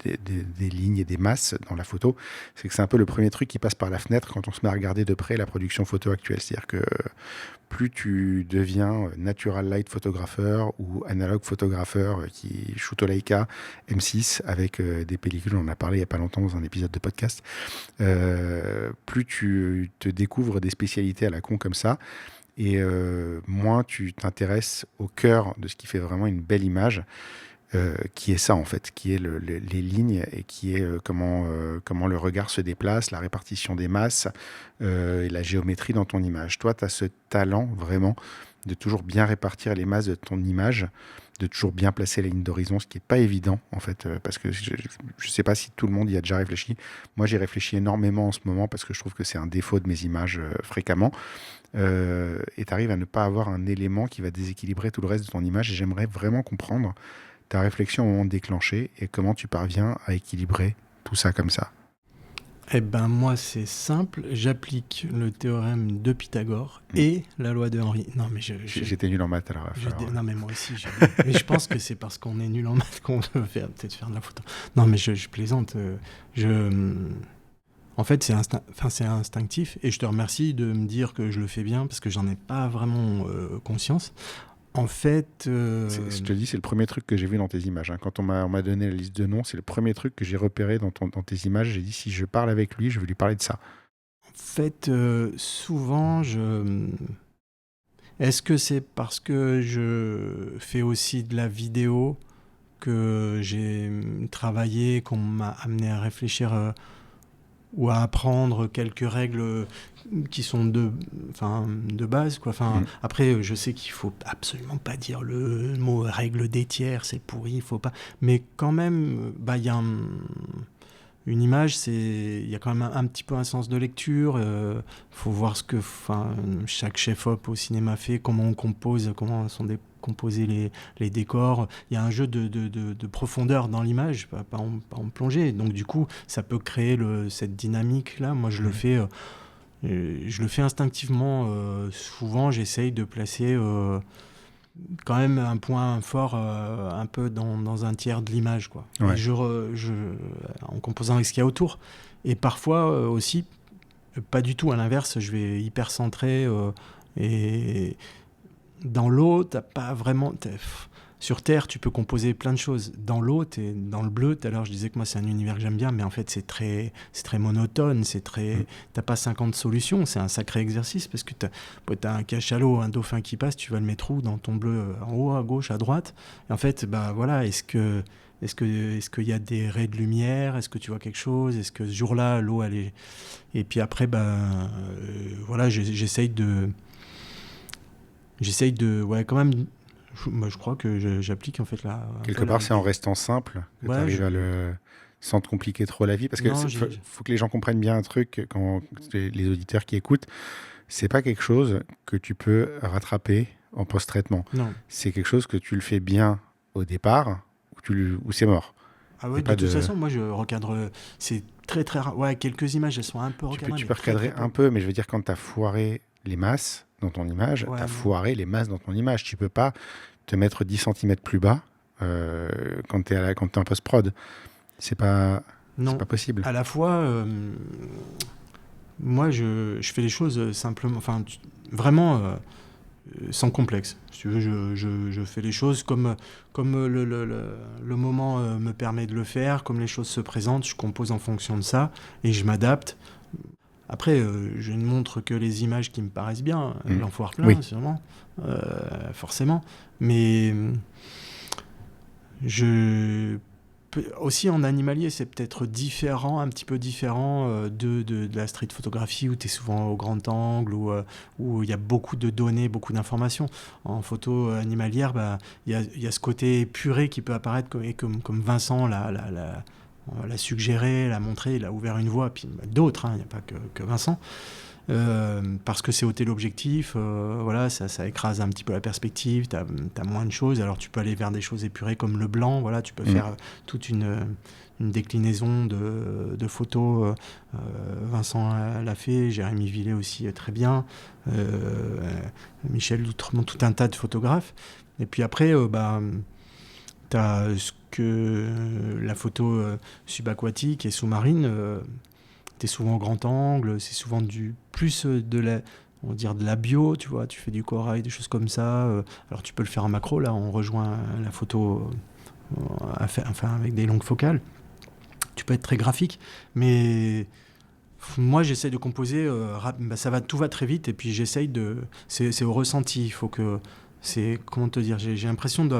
des lignes et des masses dans la photo, c'est que c'est un peu le premier truc qui passe par la fenêtre quand on se met à regarder de près la production photo actuelle. C'est-à-dire que plus tu deviens natural light photographeur ou analogue photographeur qui shoot au Leica M6 avec des pellicules, on en a parlé il n'y a pas longtemps dans un épisode de podcast, plus tu te découvres des spécialités à la con comme ça, et moins tu t'intéresses au cœur de ce qui fait vraiment une belle image. Qui est ça en fait, qui est les lignes et qui est comment le regard se déplace, la répartition des masses et la géométrie dans ton image. Toi, tu as ce talent vraiment de toujours bien répartir les masses de ton image, de toujours bien placer la ligne d'horizon, ce qui n'est pas évident en fait, parce que je ne sais pas si tout le monde y a déjà réfléchi. Moi, j'y réfléchis énormément en ce moment parce que je trouve que c'est un défaut de mes images fréquemment. Et tu arrives à ne pas avoir un élément qui va déséquilibrer tout le reste de ton image, et j'aimerais vraiment comprendre ta réflexion au moment de déclencher et comment tu parviens à équilibrer tout ça comme ça. Eh ben moi c'est simple, j'applique le théorème de Pythagore et la loi de Henry. Non mais j'étais nul en maths alors. Non mais moi aussi. Mais je pense que c'est parce qu'on est nul en maths qu'on peut peut-être faire de la photo. Non mais je plaisante. En fait c'est instinctif et je te remercie de me dire que je le fais bien parce que j'en ai pas vraiment conscience. En fait... Je te dis, c'est le premier truc que j'ai vu dans tes images. Hein. Quand on m'a donné la liste de noms, c'est le premier truc que j'ai repéré dans tes images. J'ai dit, si je parle avec lui, je vais lui parler de ça. fait, souvent, est-ce que c'est parce que je fais aussi de la vidéo que j'ai travaillé, qu'on m'a amené à réfléchir ou à apprendre quelques règles qui sont de base, quoi. Après, je sais qu'il faut absolument pas dire le mot règle des tiers, c'est pourri, il faut pas. Mais quand même, il y a une image, il y a quand même un petit peu un sens de lecture. Faut voir ce que chaque chef-op au cinéma fait, comment on compose, comment sont composés les décors. Il y a un jeu de profondeur dans l'image, pas en plongée. Donc du coup, ça peut créer cette dynamique-là. Moi, je le fais instinctivement. Souvent, j'essaye de placer quand même un point fort un peu dans un tiers de l'image, quoi. Ouais. Et en composant avec ce qu'il y a autour. Et parfois aussi, pas du tout à l'inverse, je vais hyper centrer et dans l'eau, t'as pas vraiment... Sur Terre, tu peux composer plein de choses. Dans l'eau, dans le bleu. Tout à l'heure, je disais que moi, c'est un univers que j'aime bien, mais en fait, c'est très monotone. T'as pas 50 solutions. C'est un sacré exercice parce que t'as un cachalot, un dauphin qui passe, tu vas le mettre où dans ton bleu, en haut, à gauche, à droite. Et en fait, voilà, est-ce qu'il y a des raies de lumière? Est-ce que tu vois quelque chose? Est-ce que ce jour-là, l'eau, elle est... Et puis après, voilà, j'essaye de... Ouais, quand même... je crois que j'applique en fait là. Quelque part, c'est en restant simple que tu arrives sans te compliquer trop la vie. Parce qu'il faut que les gens comprennent bien un truc, quand les auditeurs qui écoutent, c'est pas quelque chose que tu peux rattraper en post-traitement. Non. C'est quelque chose que tu le fais bien au départ ou c'est mort. Ah oui, de toute façon, moi je recadre. C'est très très rare. Ouais, quelques images, elles sont un peu recadrées. Tu peux recadrer un peu, mais je veux dire, quand tu as foiré les masses dans ton image, tu as foiré les masses dans ton image. Tu peux pas te mettre 10 cm plus bas quand tu es en post-prod. C'est pas possible. À la fois, moi je fais les choses simplement, vraiment sans complexe. Si tu veux, je fais les choses comme le moment me permet de le faire, comme les choses se présentent, je compose en fonction de ça et je m'adapte. Après, je ne montre que les images qui me paraissent bien. J'en foire plein, sûrement. Forcément. Mais aussi en animalier, c'est peut-être différent, un petit peu différent de la street photographie où tu es souvent au grand angle, où il y a beaucoup de données, beaucoup d'informations. En photo animalière, y a ce côté épuré qui peut apparaître comme Vincent l'a suggéré, l'a montré, il a ouvert une voie, puis d'autres, il n'y a pas que Vincent. Parce que c'est au téléobjectif, voilà, ça écrase un petit peu la perspective, t'as moins de choses, alors tu peux aller vers des choses épurées comme le blanc, voilà, tu peux faire toute une déclinaison de photos. Vincent l'a fait, Jérémy Villet aussi très bien, Michel Doutremont, tout un tas de photographes. Et puis après, t'as la photo subaquatique et sous-marine. T'es souvent au grand angle, c'est souvent plus on va dire de la bio, tu vois, tu fais du corail, des choses comme ça. Alors tu peux le faire en macro, là on rejoint la photo avec des longues focales. Tu peux être très graphique, mais moi j'essaie de composer, tout va très vite et puis j'essaye c'est au ressenti, il faut que comment te dire, j'ai l'impression de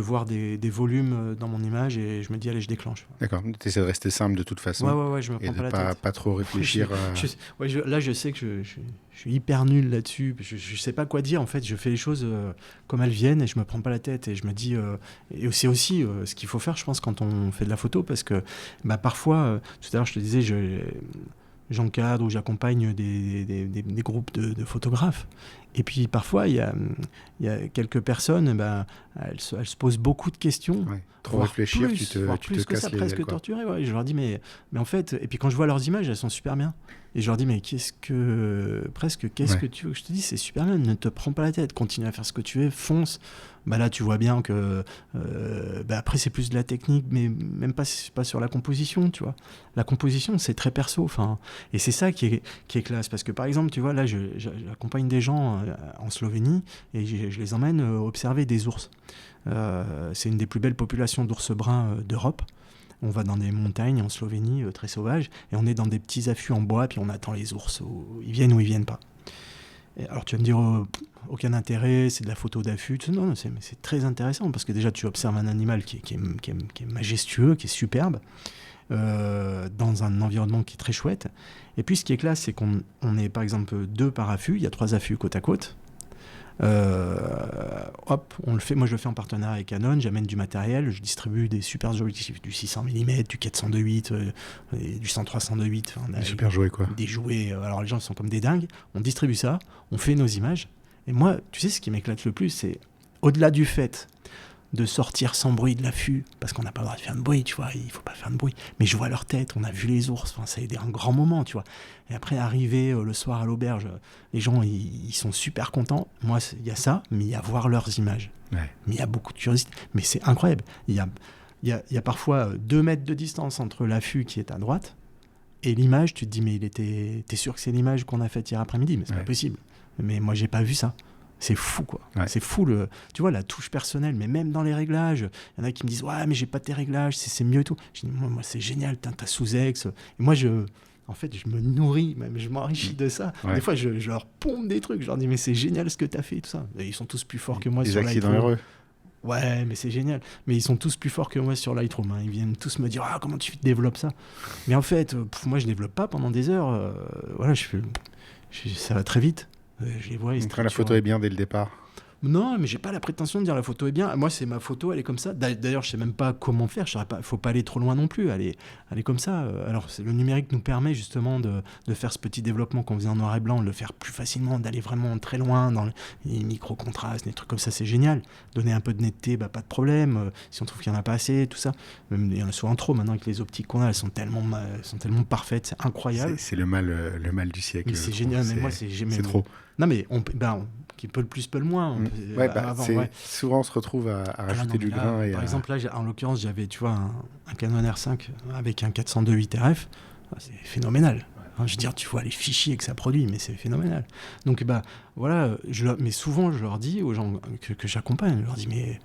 voir des volumes dans mon image et je me dis allez, je déclenche. D'accord, tu essaies de rester simple de toute façon. Ouais, je me prends pas la tête. Pas trop réfléchir. Là je sais que je suis hyper nul là-dessus, je sais pas quoi dire en fait, je fais les choses comme elles viennent et je me prends pas la tête et je me dis et c'est aussi ce qu'il faut faire je pense quand on fait de la photo parce que parfois, tout à l'heure je te disais j'encadre ou j'accompagne des groupes de photographes. Et puis parfois, il y a quelques personnes, elles se posent beaucoup de questions. Ouais, trop réfléchir, tu te casses les presque torturé. Ouais. Je leur dis, mais en fait, et puis quand je vois leurs images, elles sont super bien. Et je leur dis, mais qu'est-ce que tu veux que je te dise? C'est super bien, ne te prends pas la tête, continue à faire ce que tu veux, fonce. Là, tu vois bien que après, c'est plus de la technique, mais même pas sur la composition, tu vois. La composition, c'est très perso. Et c'est ça qui est classe. Parce que, par exemple, tu vois, là, j'accompagne des gens en Slovénie et je les emmène observer des ours. C'est une des plus belles populations d'ours bruns d'Europe. On va dans des montagnes en Slovénie, très sauvages, et on est dans des petits affûts en bois, puis on attend les ours, ils viennent ou ils viennent pas. Et alors tu vas me dire, aucun intérêt, c'est de la photo d'affût. Non, c'est très intéressant, parce que déjà tu observes un animal qui est majestueux, qui est superbe, dans un environnement qui est très chouette. Et puis ce qui est classe, c'est qu'on est par exemple 2 par affût, il y a 3 affûts côte à côte. On le fait. Moi je le fais en partenariat avec Canon, j'amène du matériel, je distribue des super objectifs, du 600 mm, du 400-2.8, et du 100-300-2.8, des super jouets quoi. Des jouets, alors les gens sont comme des dingues, on distribue ça, on fait nos images, et moi tu sais ce qui m'éclate le plus, c'est au-delà du fait de sortir sans bruit de l'affût, parce qu'on n'a pas le droit de faire de bruit, tu vois, il faut pas faire de bruit, mais je vois leur tête, on a vu les ours, enfin, ça a été un grand moment, tu vois, et après arriver le soir à l'auberge, les gens ils sont super contents, moi il y a ça, mais il y a voir leurs images, mais il y a beaucoup de curiosité, mais c'est incroyable, il y a parfois 2 mètres de distance entre l'affût qui est à droite et l'image, tu te dis mais t'es sûr que c'est l'image qu'on a faite hier après-midi, mais c'est pas possible, mais moi j'ai pas vu ça. C'est fou, quoi. Ouais. C'est fou, tu vois, la touche personnelle, mais même dans les réglages. Il y en a qui me disent « Ouais, mais j'ai pas tes réglages, c'est mieux et tout. » Je dis « Moi, c'est génial, t'as sous-ex. » Et moi, en fait, je me nourris, même, je m'enrichis de ça. Ouais. Des fois, je leur pompe des trucs. Je leur dis « Mais c'est génial ce que t'as fait et tout ça. » Et ils sont tous plus forts que moi sur Lightroom. Des accidents heureux. Ouais, mais c'est génial. Mais ils sont tous plus forts que moi sur Lightroom. Hein. Ils viennent tous me dire « Ah, comment tu développes ça ?» Mais en fait, moi, je développe pas pendant des heures. Voilà, ça va très vite. Je les vois, donc la photo est bien dès le départ. Non, mais j'ai pas la prétention de dire la photo est bien. Moi, c'est ma photo, elle est comme ça. D'ailleurs, je sais même pas comment faire. Faut pas aller trop loin non plus. Elle est comme ça. Alors, le numérique nous permet justement de faire ce petit développement qu'on faisait en noir et blanc, de le faire plus facilement, d'aller vraiment très loin dans les micro-contrastes, des trucs comme ça, c'est génial. Donner un peu de netteté, bah, pas de problème. Si on trouve qu'il y en a pas assez, tout ça. Même, il y en a souvent trop maintenant avec les optiques qu'on a. Elles sont tellement parfaites, c'est incroyable. C'est le mal du siècle. Mais c'est génial. Mais moi, c'est trop. Non, mais qui peut le plus, peut le moins. Souvent, on se retrouve à rajouter du grain. Par exemple, là, en l'occurrence, j'avais un Canon R5 avec un 402.8 RF. C'est phénoménal. Enfin, je veux dire, tu vois les fichiers que ça produit, mais c'est phénoménal. Donc, voilà. Mais souvent, je leur dis aux gens que j'accompagne, je leur dis, mais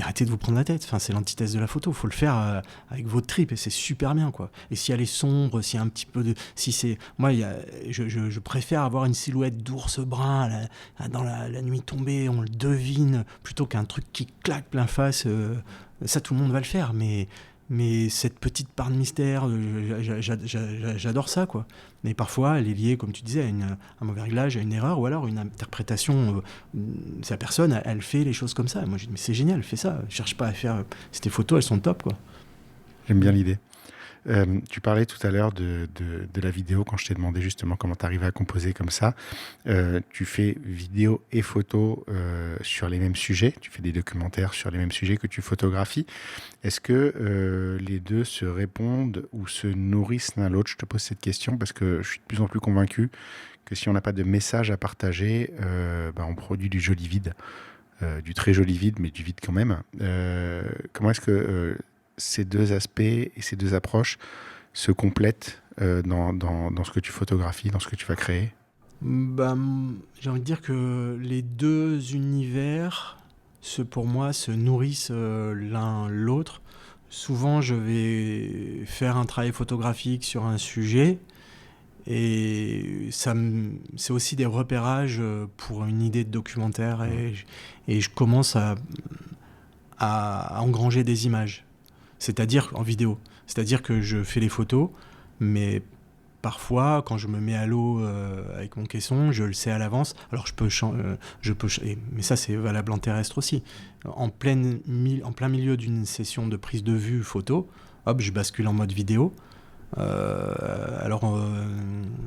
arrêtez de vous prendre la tête. Enfin, c'est l'antithèse de la photo. Il faut le faire avec votre trip et c'est super bien, quoi. Et si elle est sombre, s'il y a un petit peu de... Moi, je préfère avoir une silhouette d'ours brun dans la nuit tombée, on le devine, plutôt qu'un truc qui claque plein face. Ça, tout le monde va le faire, mais cette petite part de mystère, j'adore ça, quoi. Mais parfois, elle est liée, comme tu disais, à un mauvais réglage, à une erreur, ou alors une interprétation. La personne, elle fait les choses comme ça. Moi, je dis, mais c'est génial, fais ça. Je cherche pas à faire... Ces photos, elles sont top, quoi. J'aime bien l'idée. Tu parlais tout à l'heure de la vidéo, quand je t'ai demandé justement comment tu arrivais à composer comme ça. Tu fais vidéo et photo sur les mêmes sujets, tu fais des documentaires sur les mêmes sujets que tu photographies. Est-ce que les deux se répondent ou se nourrissent l'un l'autre ? Je te pose cette question parce que je suis de plus en plus convaincu que si on n'a pas de message à partager, on produit du joli vide, du très joli vide, mais du vide quand même. Comment est-ce que... ces deux aspects et ces deux approches se complètent dans ce que tu photographies, dans ce que tu vas créer ? J'ai envie de dire que les deux univers, pour moi, se nourrissent l'un l'autre. Souvent, je vais faire un travail photographique sur un sujet et c'est aussi des repérages pour une idée de documentaire et je commence à engranger des images. C'est-à-dire en vidéo. C'est-à-dire que je fais les photos, mais parfois, quand je me mets à l'eau avec mon caisson, je le sais à l'avance. Alors mais ça, c'est valable en terrestre aussi. En plein milieu d'une session de prise de vue photo, hop, je bascule en mode vidéo.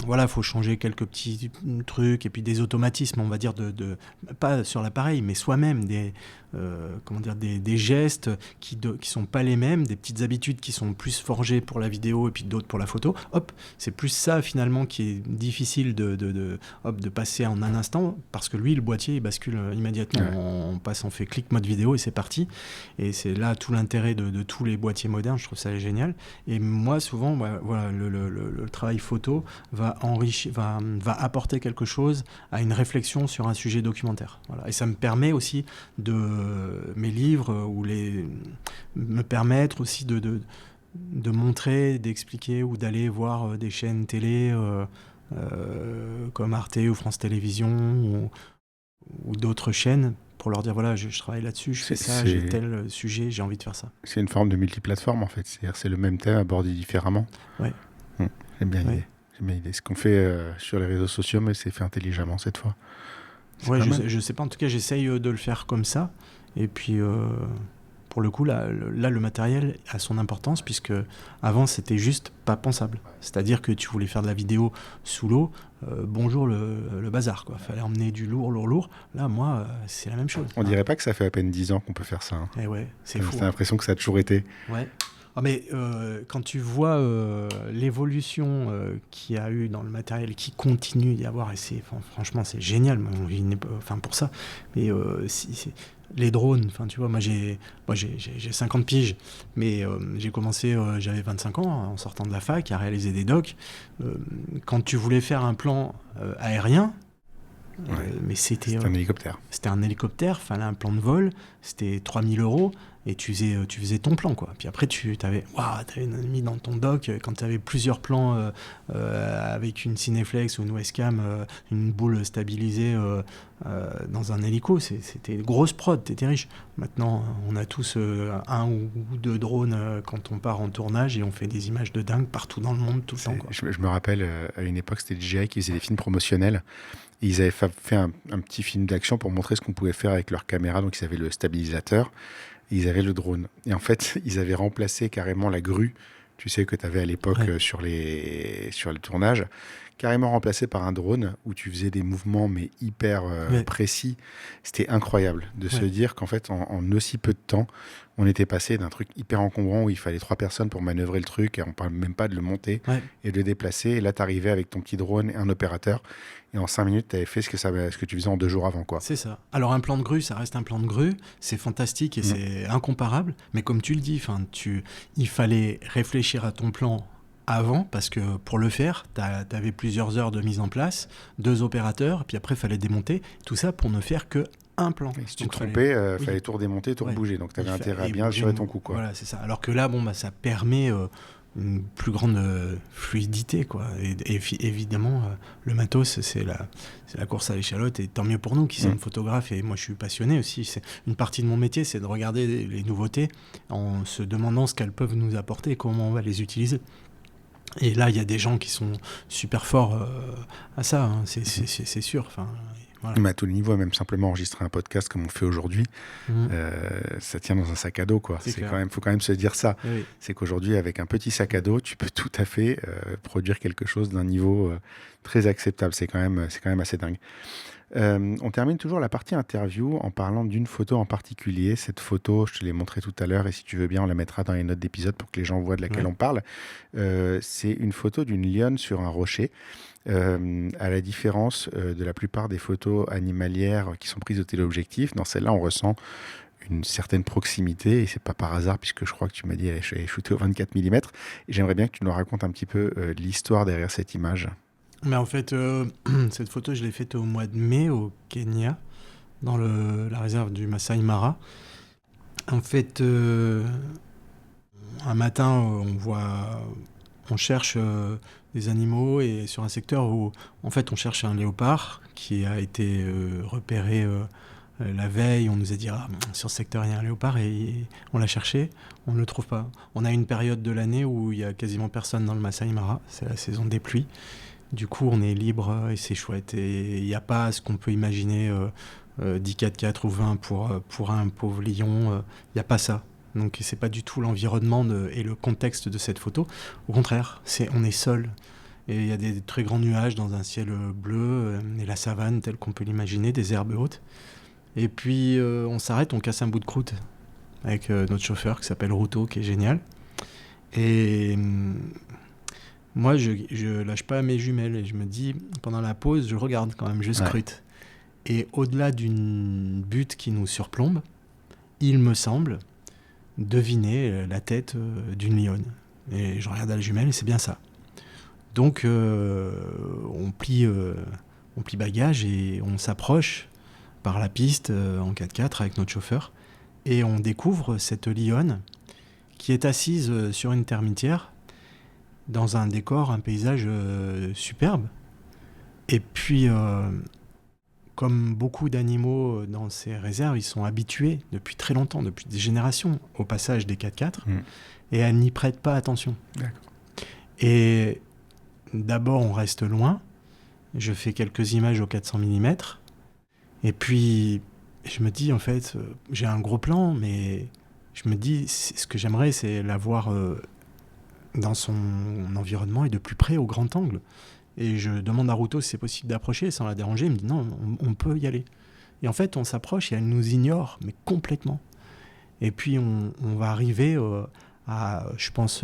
Voilà, faut changer quelques petits trucs et puis des automatismes, on va dire, pas sur l'appareil, mais soi-même, des gestes qui sont pas les mêmes, des petites habitudes qui sont plus forgées pour la vidéo et puis d'autres pour la photo. Hop, c'est plus ça finalement qui est difficile de passer en un instant, parce que lui, le boîtier, il bascule immédiatement. Ouais. On fait clic mode vidéo et c'est parti. Et c'est là tout l'intérêt de tous les boîtiers modernes. Je trouve ça génial. Et moi, souvent, voilà, le travail photo va apporter quelque chose à une réflexion sur un sujet documentaire. Voilà. Et ça me permet aussi mes livres me permettre aussi de montrer, d'expliquer ou d'aller voir des chaînes télé comme Arte ou France Télévisions ou d'autres chaînes pour leur dire voilà, je travaille là-dessus, je fais ça, j'ai tel sujet, j'ai envie de faire ça. C'est une forme de multiplateforme en fait, c'est-à-dire c'est le même thème abordé différemment. Ouais. J'aime bien l'idée. J'aime bien l'idée. Ce qu'on fait sur les réseaux sociaux, mais c'est fait intelligemment cette fois. Ouais, je sais pas, en tout cas j'essaye de le faire comme ça. Et puis pour le coup, là, le matériel a son importance, puisque avant c'était juste pas pensable. C'est-à-dire que tu voulais faire de la vidéo sous l'eau, bonjour le bazar, quoi. Fallait emmener du lourd. Là, moi, c'est la même chose. On dirait pas que ça fait à peine 10 ans qu'on peut faire ça. Hein. Eh ouais, c'est fou. T'as l'impression que ça a toujours été. Ouais. Ah, mais quand tu vois l'évolution qu'il y a eu dans le matériel, qui continue d'y avoir, et franchement c'est génial, pour ça. Mais les drones, tu vois, moi j'ai 50 piges, mais j'ai commencé, j'avais 25 ans en sortant de la fac à réaliser des docs. Quand tu voulais faire un plan aérien, mais c'était un hélicoptère. C'était un hélicoptère, fallait un plan de vol, c'était 3 000 € et tu faisais ton plan, quoi. Puis après t'avais mis dans ton doc, quand tu avais plusieurs plans avec une Cineflex ou une Westcam, une boule stabilisée dans un hélico, c'était grosse prod, t'étais riche. Maintenant on a tous un ou deux drones quand on part en tournage et on fait des images de dingue partout dans le monde tout le temps, quoi. Je me rappelle à une époque c'était DJI qui faisait des films promotionnels. Et ils avaient fait un petit film d'action pour montrer ce qu'on pouvait faire avec leur caméra. Donc, ils avaient le stabilisateur et ils avaient le drone. Et en fait, ils avaient remplacé carrément la grue, tu sais, que tu avais à l'époque sur les tournages, carrément remplacé par un drone où tu faisais des mouvements mais hyper précis. C'était incroyable de se dire qu'en fait, en aussi peu de temps, on était passé d'un truc hyper encombrant où il fallait 3 personnes pour manœuvrer le truc et on ne parle même pas de le monter et de le déplacer. Et là, tu arrivais avec ton petit drone et un opérateur. Et en 5 minutes, tu avais fait ce que tu faisais en 2 jours avant, quoi. C'est ça. Alors, un plan de grue, ça reste un plan de grue. C'est fantastique et c'est incomparable. Mais comme tu le dis, il fallait réfléchir à ton plan avant, parce que pour le faire, tu avais plusieurs heures de mise en place, 2 opérateurs, puis après, il fallait démonter. Tout ça pour ne faire que un plan. Et si tu te trompais, fallait tout redémonter, tout rebouger. Donc, tu avais intérêt à bien assurer ton coup, quoi. Voilà, c'est ça. Alors que là, ça permet une plus grande fluidité, quoi. Et évidemment, le matos, c'est la course à l'échalote, et tant mieux pour nous qui sommes photographes, et moi je suis passionné aussi. C'est une partie de mon métier, c'est de regarder les nouveautés en se demandant ce qu'elles peuvent nous apporter et comment on va les utiliser. Et là, il y a des gens qui sont super forts à ça, hein. C'est sûr. Voilà. Mais à tous les niveaux, même simplement enregistrer un podcast comme on fait aujourd'hui, ça tient dans un sac à dos, quoi. Faut quand même se dire ça. Oui. C'est qu'aujourd'hui, avec un petit sac à dos, tu peux tout à fait produire quelque chose d'un niveau très acceptable. C'est quand même assez dingue. On termine toujours la partie interview en parlant d'une photo en particulier. Cette photo, je te l'ai montrée tout à l'heure, et si tu veux bien, on la mettra dans les notes d'épisode pour que les gens voient de laquelle on parle. C'est une photo d'une lionne sur un rocher. À la différence de la plupart des photos animalières qui sont prises au téléobjectif, dans celle-là, on ressent une certaine proximité, et c'est pas par hasard, puisque je crois que tu m'as dit qu'elle est shootée au 24 mm. Et j'aimerais bien que tu nous racontes un petit peu l'histoire derrière cette image. Mais en fait, cette photo, je l'ai faite au mois de mai au Kenya, dans la réserve du Masai Mara. En fait, un matin, on cherche des animaux, et sur un secteur où, en fait, on cherche un léopard qui a été repéré la veille. On nous a dit sur ce secteur, il y a un léopard, et on l'a cherché, on ne le trouve pas. On a une période de l'année où il y a quasiment personne dans le Masai Mara, c'est la saison des pluies. Du coup, on est libre et c'est chouette. Et il n'y a pas ce qu'on peut imaginer, 10 4x4 ou 20 pour un pauvre lion. Il n'y a pas ça. Donc, ce n'est pas du tout l'environnement et le contexte de cette photo. Au contraire, on est seul. Et il y a des très grands nuages dans un ciel bleu, et la savane telle qu'on peut l'imaginer, des herbes hautes. Et puis, on s'arrête, on casse un bout de croûte avec notre chauffeur qui s'appelle Ruto, qui est génial. Et moi, je lâche pas mes jumelles, et je me dis, pendant la pause, je regarde quand même, je scrute. Et au-delà d'une butte qui nous surplombe, il me semble deviner la tête d'une lionne. Et je regarde à la jumelle, et c'est bien ça. Donc, on plie bagage et on s'approche par la piste en 4x4 avec notre chauffeur, et on découvre cette lionne qui est assise sur une termitière, dans un décor, un paysage superbe. Et puis, comme beaucoup d'animaux dans ces réserves, ils sont habitués depuis très longtemps, depuis des générations, au passage des 4x4, et elles n'y prêtent pas attention. D'accord. Et d'abord, on reste loin. Je fais quelques images au 400 mm. Et puis, je me dis, en fait, j'ai un gros plan, mais je me dis, ce que j'aimerais, c'est la voir dans son environnement et de plus près, au grand angle. Et je demande à Ruto si c'est possible d'approcher sans la déranger. Il me dit non, on peut y aller. Et en fait, on s'approche et elle nous ignore, mais complètement. Et puis, on va arriver à, je pense,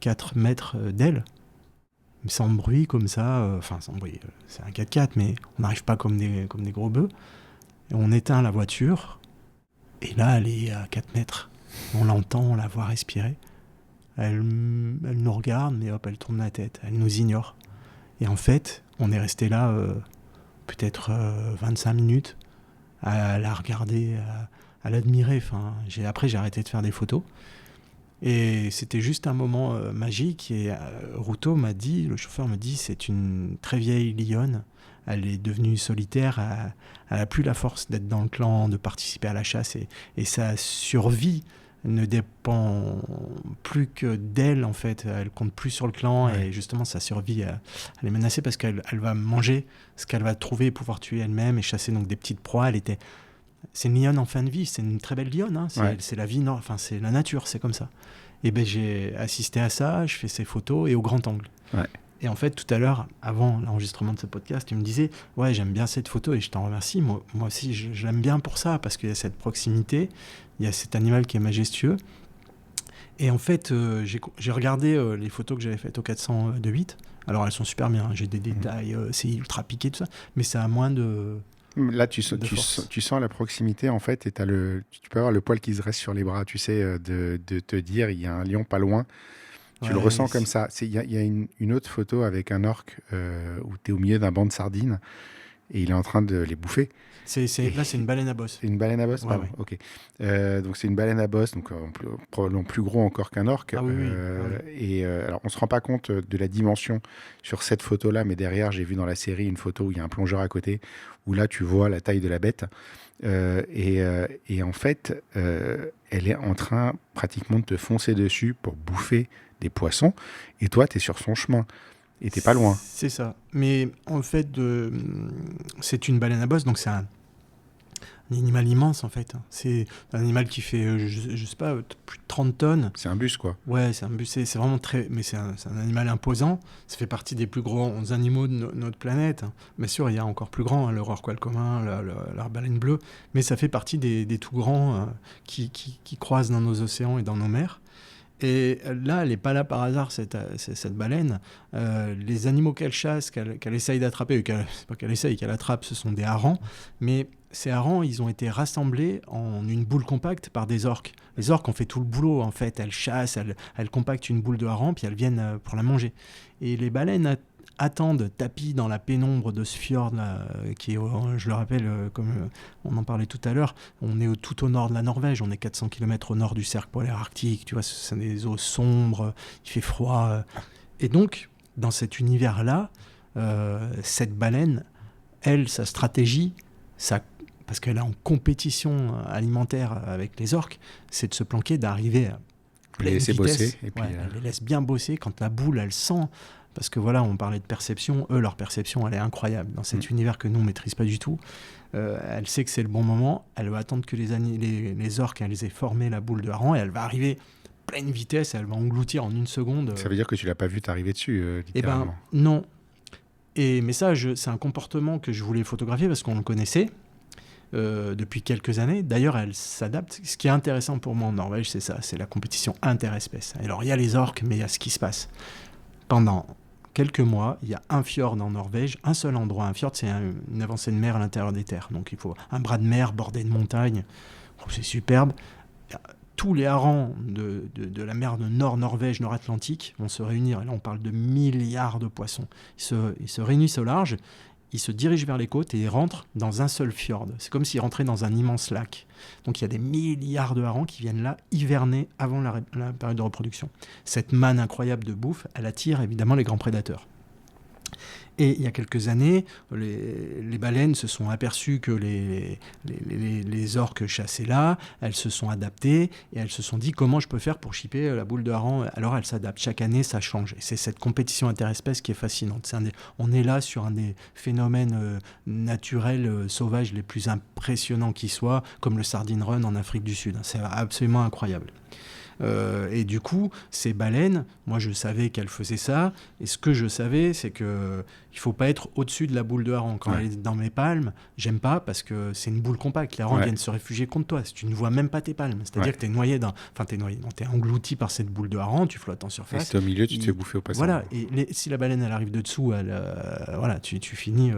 4 mètres d'elle, sans bruit, comme ça. Enfin, sans bruit, c'est un 4x4, mais on n'arrive pas comme des gros bœufs. Et on éteint la voiture. Et là, elle est à 4 mètres. On l'entend, on la voit respirer. Elle nous regarde, mais hop, elle tourne la tête. Elle nous ignore. Et en fait, on est resté là peut-être 25 minutes à la regarder, à l'admirer. Enfin, après, j'ai arrêté de faire des photos. Et c'était juste un moment magique. Et Ruto m'a dit, le chauffeur me dit, c'est une très vieille lionne. Elle est devenue solitaire. Elle n'a plus la force d'être dans le clan, de participer à la chasse. Et sa survie ne dépend plus que d'elle, en fait. Elle compte plus sur le clan, ouais. Et justement, sa survie, elle est menacée parce qu'elle va manger ce qu'elle va trouver et pouvoir tuer elle-même et chasser donc des petites proies. C'est une lionne en fin de vie, c'est une très belle lionne, hein. C'est la vie, enfin, c'est la nature, c'est comme ça. Et ben, j'ai assisté à ça, je fais ces photos et au grand angle. Ouais. Et en fait, tout à l'heure, avant l'enregistrement de ce podcast, tu me disais « Ouais, j'aime bien cette photo et je t'en remercie. Moi aussi, je l'aime bien pour ça parce qu'il y a cette proximité, il y a cet animal qui est majestueux. » Et en fait, j'ai regardé les photos que j'avais faites au 400-8. Alors, elles sont super bien. J'ai des détails, c'est ultra piqué, tout ça. Mais ça a moins de... Là, tu sens la proximité, en fait, et tu peux avoir le poil qui se reste sur les bras, tu sais, de te dire, il y a un lion pas loin. Tu le ressens comme ça. Il y a une autre photo avec un orque où tu es au milieu d'un banc de sardines et il est en train de les bouffer. Là, c'est une baleine à bosse. C'est une baleine à bosse, pardon. Ouais. Ok. Donc, c'est une baleine à bosse, donc probablement plus gros encore qu'un orque. Ah, oui. Et alors, on ne se rend pas compte de la dimension sur cette photo-là, mais derrière, j'ai vu dans la série une photo où il y a un plongeur à côté, où là, tu vois la taille de la bête. Et en fait, elle est en train pratiquement de te foncer dessus pour bouffer des poissons, et toi, tu es sur son chemin, et tu n'es pas loin. C'est ça. Mais en fait, c'est une baleine à bosse, donc c'est un animal immense, en fait. C'est un animal qui fait, je sais pas, plus de 30 tonnes. C'est un bus, quoi. Ouais, c'est un bus, c'est vraiment très... Mais c'est un animal imposant. Ça fait partie des plus grands animaux de notre planète. Bien sûr, il y a encore plus grand, le rorqual commun, la baleine bleue, mais ça fait partie des tout grands qui croisent dans nos océans et dans nos mers. Et là, elle n'est pas là par hasard, cette baleine. Les animaux qu'elle chasse, qu'elle essaye d'attraper, c'est pas qu'elle essaye, qu'elle attrape, ce sont des harengs. Mais ces harengs, ils ont été rassemblés en une boule compacte par des orques. Les orques ont fait tout le boulot, en fait. Elles chassent, elles compactent une boule de hareng, puis elles viennent pour la manger. Et les baleines attendent tapis dans la pénombre de ce fjord là, qui est, je le rappelle, comme on en parlait tout à l'heure, on est tout au nord de la Norvège, on est 400 km au nord du cercle polaire arctique, tu vois, ce sont des eaux sombres, il fait froid. Et donc, dans cet univers-là, cette baleine, elle, sa stratégie, parce qu'elle est en compétition alimentaire avec les orques, c'est de se planquer, d'arriver à pleine vitesse. Bosser, et puis, elle les laisse bien bosser quand la boule, elle sent... Parce que voilà, on parlait de perception. Eux, leur perception, elle est incroyable. Dans cet univers que nous, on ne maîtrise pas du tout, elle sait que c'est le bon moment. Elle va attendre que les orques, elles aient formé la boule de hareng et elle va arriver pleine vitesse. Elle va engloutir en une seconde. Ça veut dire que tu ne l'as pas vu t'arriver dessus, littéralement. Eh ben, non. Mais ça, c'est un comportement que je voulais photographier parce qu'on le connaissait depuis quelques années. D'ailleurs, elle s'adapte. Ce qui est intéressant pour moi en Norvège, c'est ça. C'est la compétition interespèces. Alors, il y a les orques, mais il y a ce qui se passe. Pendant quelques mois, il y a un fjord en Norvège, un seul endroit. Un fjord, c'est une avancée de mer à l'intérieur des terres. Donc il faut un bras de mer bordé de montagnes. C'est superbe. Tous les harengs de la mer de Nord-Norvège, Nord-Atlantique vont se réunir. Et là, on parle de milliards de poissons. Ils se réunissent au large il se dirige vers les côtes et il rentre dans un seul fjord. C'est comme s'il rentrait dans un immense lac. Donc il y a des milliards de harengs qui viennent là hiverner avant la période de reproduction. Cette manne incroyable de bouffe, elle attire évidemment les grands prédateurs. Et il y a quelques années, les baleines se sont aperçues que les orques chassaient là, elles se sont adaptées et elles se sont dit comment je peux faire pour chipper la boule de hareng. Alors elles s'adaptent. Chaque année, ça change. Et c'est cette compétition interespèces qui est fascinante. On est là sur un des phénomènes naturels sauvages les plus impressionnants qui soient, comme le sardine run en Afrique du Sud. C'est absolument incroyable. Et du coup, ces baleines, moi je savais qu'elles faisaient ça, et ce que je savais, c'est qu'il ne faut pas être au-dessus de la boule de hareng. Quand elle est dans mes palmes, j'aime pas parce que c'est une boule compacte. Les harengs viennent se réfugier contre toi. Si tu ne vois même pas tes palmes, c'est-à-dire que tu es noyé t'es englouti par cette boule de hareng, tu flottes en surface. Et si t'es au milieu, tu te fais bouffer au passage. Voilà, et si la baleine elle arrive de dessous, tu finis.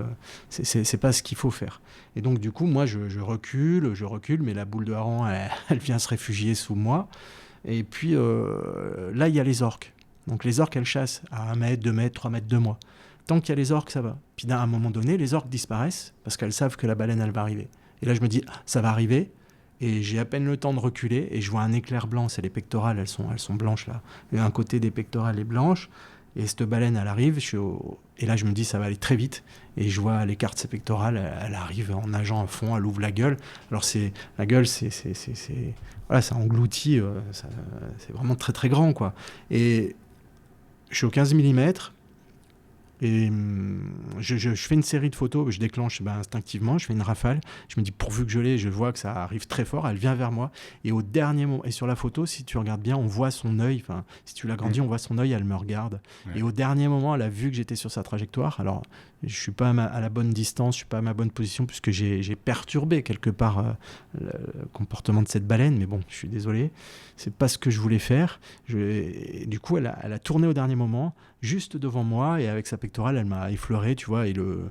C'est pas ce qu'il faut faire. Et donc du coup, moi je recule, mais la boule de hareng, elle vient se réfugier sous moi. Et puis là, il y a les orques. Donc les orques, elles chassent à 1 mètre, 2 mètres, 3 mètres de moi. Tant qu'il y a les orques, ça va. Puis à un moment donné, les orques disparaissent parce qu'elles savent que la baleine, elle va arriver. Et là, je me dis, ça va arriver. Et j'ai à peine le temps de reculer et je vois un éclair blanc. C'est les pectorales, elles sont blanches là. Et un côté des pectorales est blanche. Et cette baleine, elle arrive. Et là, je me dis, ça va aller très vite. Et je vois l'écart de ses pectorales. Elle arrive en nageant à fond. Elle ouvre la gueule. Alors, la gueule, voilà, ça engloutit. C'est vraiment très, très grand, quoi. Et je suis au 15 mm. Et je fais une série de photos, je déclenche instinctivement, je fais une rafale, je me dis pourvu que je l'ai, je vois que ça arrive très fort, elle vient vers moi, et au dernier moment, et sur la photo, si tu regardes bien, on voit son œil, si tu l'agrandis, on voit son œil, elle me regarde, et au dernier moment, elle a vu que j'étais sur sa trajectoire. Alors je suis pas à la bonne distance, je suis pas à ma bonne position, puisque j'ai perturbé quelque part le comportement de cette baleine, mais bon, je suis désolé, c'est pas ce que je voulais faire. Et du coup, elle a tourné au dernier moment, juste devant moi, et avec sa pectorale, elle m'a effleuré, tu vois, et le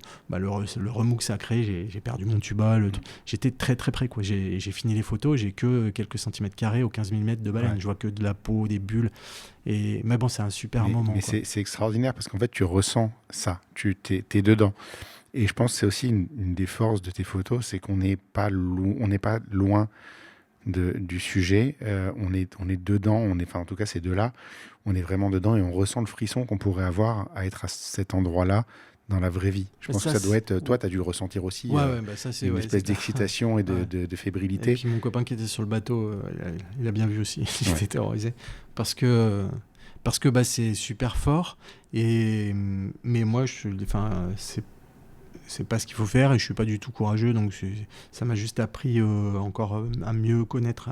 remous que ça a créé, j'ai perdu mon tuba, j'étais très très près, quoi. J'ai fini les photos, j'ai que quelques centimètres carrés au 15 mm de baleine, je vois que de la peau, des bulles, mais bon, c'est un super moment. Mais c'est extraordinaire, parce qu'en fait, tu ressens ça, t'es dedans. Et je pense que c'est aussi une des forces de tes photos, c'est qu'on n'est pas loin du sujet, on est dedans, en tout cas ces deux-là, on est vraiment dedans et on ressent le frisson qu'on pourrait avoir à être à cet endroit-là dans la vraie vie. Je pense que ça doit être, toi tu as dû le ressentir aussi, une espèce d'excitation et de fébrilité. Et puis mon copain qui était sur le bateau, il a bien vu aussi, il était terrorisé, parce que c'est super fort, mais moi c'est pas ce qu'il faut faire et je suis pas du tout courageux, donc ça m'a juste appris encore à mieux connaître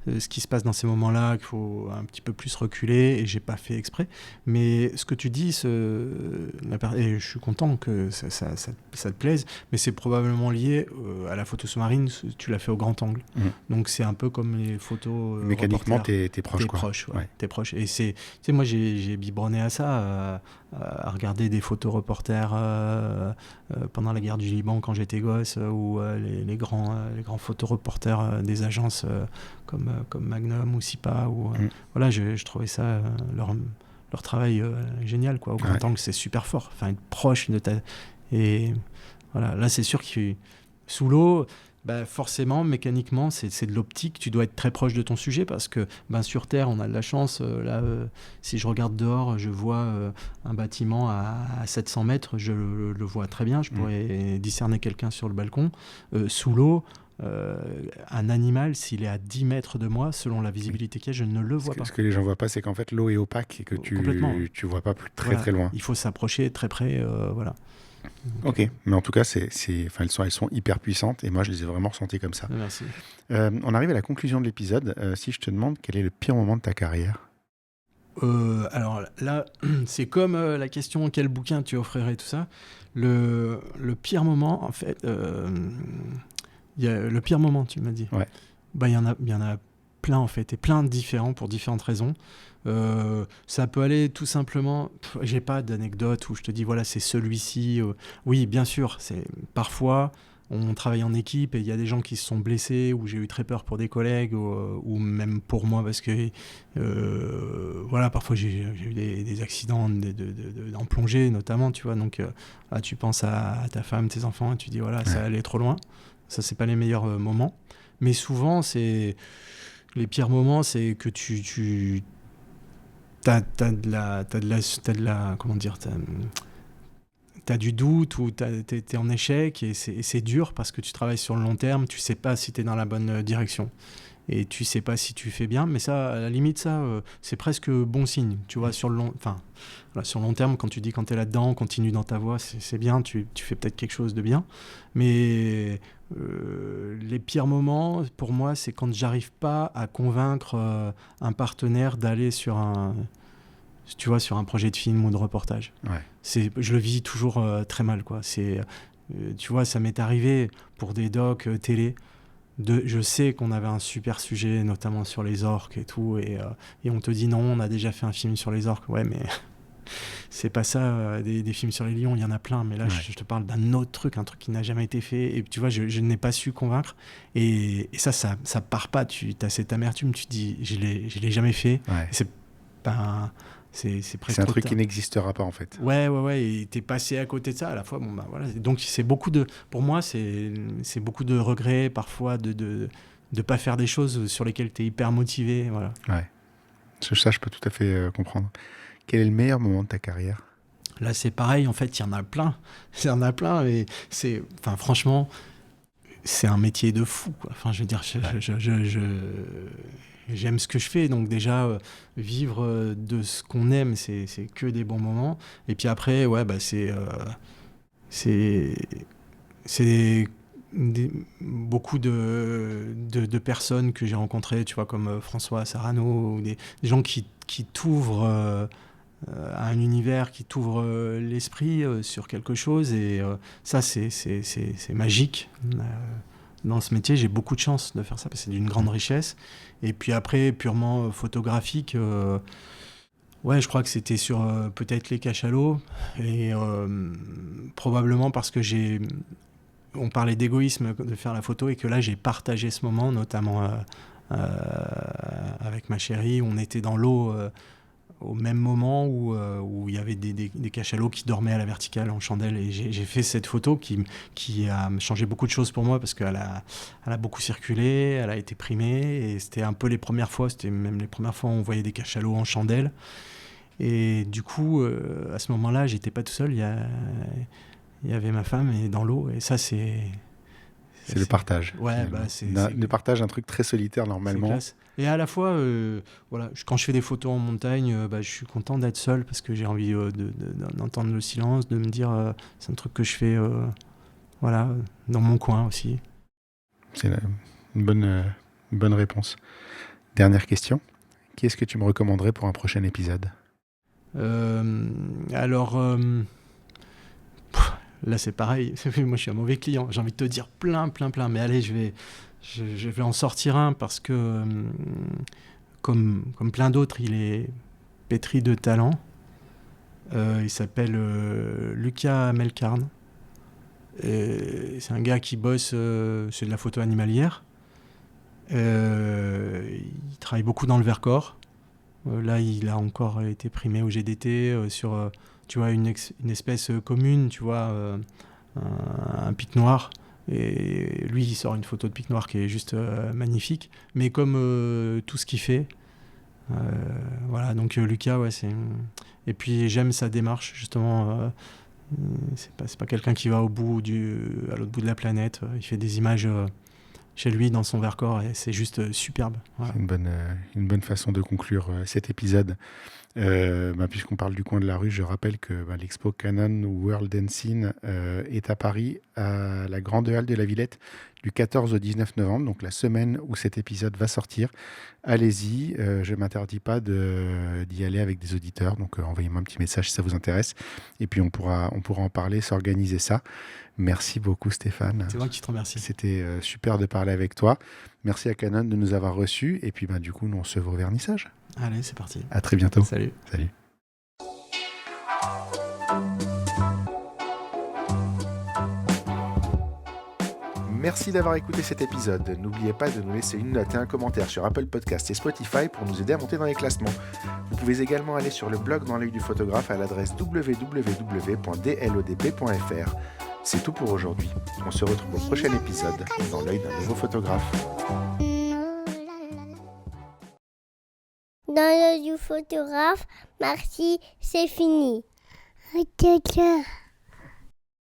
ce qui se passe dans ces moments-là, qu'il faut un petit peu plus reculer, et j'ai pas fait exprès. Mais ce que tu dis, et je suis content que ça te plaise, mais c'est probablement lié à la photo sous-marine. Tu l'as fait au grand angle, donc c'est un peu comme les photos mécaniquement t'es proche, t'es proche, t'es proche. Et moi j'ai biberonné à ça, à regarder des photos reporters pendant la guerre du Liban quand j'étais gosse, ou les grands photoreporters des agences comme Magnum ou SIPA, voilà, je trouvais ça leur travail génial, quoi. Au grand angle, c'est super fort, être proche de ta... Et voilà, là c'est sûr que sous l'eau, forcément, mécaniquement, c'est de l'optique. Tu dois être très proche de ton sujet parce que sur Terre, on a de la chance. Si je regarde dehors, je vois un bâtiment à 700 mètres, je le vois très bien. Je pourrais discerner quelqu'un sur le balcon. Sous l'eau, un animal, s'il est à 10 mètres de moi, selon la visibilité qu'il y a, je ne le vois pas. Ce que les gens ne voient pas, c'est qu'en fait, l'eau est opaque et que tu ne vois pas très loin. Il faut s'approcher très près, voilà. Ok, mais en tout cas, elles sont hyper puissantes et moi je les ai vraiment ressenties comme ça. Merci. On arrive à la conclusion de l'épisode. Si je te demande quel est le pire moment de ta carrière? Alors là, c'est comme la question quel bouquin tu offrirais, tout ça. Le pire moment, en fait, y a le pire moment, tu m'as dit. Ouais. Il y en a plein en fait, et plein de différents pour différentes raisons. Ça peut aller tout simplement, j'ai pas d'anecdote où je te dis voilà c'est celui-ci. Oui, bien sûr, parfois on travaille en équipe et il y a des gens qui se sont blessés ou j'ai eu très peur pour des collègues ou même pour moi parce que voilà, parfois j'ai eu des accidents en plongée notamment, tu vois. Donc là, tu penses à ta femme, tes enfants et tu dis voilà, ça allait trop loin. Ça, c'est pas les meilleurs moments. Mais souvent, les pires moments, c'est que t'as du doute ou t'es en échec et c'est dur parce que tu travailles sur le long terme, tu sais pas si t'es dans la bonne direction et tu sais pas si tu fais bien, mais ça, à la limite, c'est presque bon signe, tu vois, sur le long terme, quand tu dis quand t'es là-dedans, continue dans ta voie, c'est bien, tu fais peut-être quelque chose de bien, mais les pires moments, pour moi, c'est quand j'arrive pas à convaincre un partenaire d'aller sur un projet de film ou de reportage. Ouais. Je le vis toujours très mal, quoi. Tu vois, ça m'est arrivé pour des docs télé. Je sais qu'on avait un super sujet, notamment sur les orques et tout, et on te dit non, on a déjà fait un film sur les orques. Ouais, mais c'est pas ça. Des films sur les lions, il y en a plein, mais là, je te parle d'un autre truc, un truc qui n'a jamais été fait. Et tu vois, je n'ai pas su convaincre. Et ça part pas. Tu as cette amertume, tu te dis, je l'ai jamais fait. Ouais. C'est pas. C'est presque C'est un trop truc tard. qui n'existera pas en fait. Ouais, et t'es passé à côté de ça à la fois. Bon, bah, voilà. Donc pour moi, c'est beaucoup de regrets parfois de pas faire des choses sur lesquelles t'es hyper motivé. Voilà. Ouais. Ça, je peux tout à fait comprendre. Quel est le meilleur moment de ta carrière ? Là, c'est pareil. En fait, il y en a plein. Il y en a plein. Et franchement, c'est un métier de fou, quoi. Enfin, je veux dire, j'aime ce que je fais, donc déjà vivre de ce qu'on aime, c'est que des bons moments. Et puis après, ouais, bah c'est beaucoup de personnes que j'ai rencontrées, tu vois, comme François Sarano, ou des gens qui t'ouvrent à un univers, qui t'ouvre l'esprit sur quelque chose, et ça, c'est magique. Dans ce métier, j'ai beaucoup de chance de faire ça, parce que c'est d'une grande richesse. Et puis après, purement photographique, ouais, je crois que c'était sur peut-être les cachalots, et probablement parce que on parlait d'égoïsme de faire la photo, et que là, j'ai partagé ce moment, notamment avec ma chérie. On était dans l'eau au même moment où il y avait des cachalots qui dormaient à la verticale en chandelle, et j'ai fait cette photo qui a changé beaucoup de choses pour moi, parce qu'elle a beaucoup circulé, elle a été primée, et c'était un peu les premières fois, c'était même les premières fois où on voyait des cachalots en chandelle. Et du coup, à ce moment-là, j'étais pas tout seul, il y avait ma femme et dans l'eau, et ça, c'est le partage. Ouais, bah, Le partage, un truc très solitaire normalement. C'est classe. Et à la fois, voilà, quand je fais des photos en montagne, je suis content d'être seul, parce que j'ai envie d'entendre le silence, de me dire c'est un truc que je fais voilà, dans mon coin aussi. C'est une bonne réponse. Dernière question. Qui est-ce que tu me recommanderais pour un prochain épisode ? Alors, là c'est pareil, moi je suis un mauvais client, j'ai envie de te dire plein, mais allez, je vais en sortir un, parce que comme plein d'autres, il est pétri de talent. Il s'appelle Lucas Melkarn. C'est un gars qui bosse, c'est de la photo animalière. Il travaille beaucoup dans le Vercors. Là, il a encore été primé au GDT sur tu vois, une espèce commune, tu vois, un pic noir. Et lui, il sort une photo de pic noir qui est juste magnifique. Mais comme tout ce qu'il fait, voilà. Donc Lucas, ouais, et puis j'aime sa démarche, justement. C'est pas quelqu'un qui va à l'autre bout de la planète. Il fait des images chez lui, dans son Vercors, et c'est juste superbe. Voilà. C'est une bonne façon de conclure cet épisode. Puisqu'on parle du coin de la rue, je rappelle que l'expo Canon World and Scene est à Paris, à la Grande Halle de la Villette, du 14 au 19 novembre, donc la semaine où cet épisode va sortir. Allez-y, je ne m'interdis pas d'y aller avec des auditeurs, donc envoyez-moi un petit message si ça vous intéresse, et puis on pourra en parler, s'organiser ça. Merci beaucoup Stéphane. C'est moi qui te remercie. C'était super de parler avec toi. Merci à Canon de nous avoir reçus, et puis du coup, nous on se voit au vernissage. Allez, c'est parti. À très bientôt. Salut. Salut. Merci d'avoir écouté cet épisode. N'oubliez pas de nous laisser une note et un commentaire sur Apple Podcasts et Spotify pour nous aider à monter dans les classements. Vous pouvez également aller sur le blog Dans l'œil du photographe à l'adresse www.dlodp.fr. C'est tout pour aujourd'hui. On se retrouve au prochain épisode dans l'œil d'un nouveau photographe. Dans l'œil du photographe, merci, c'est fini.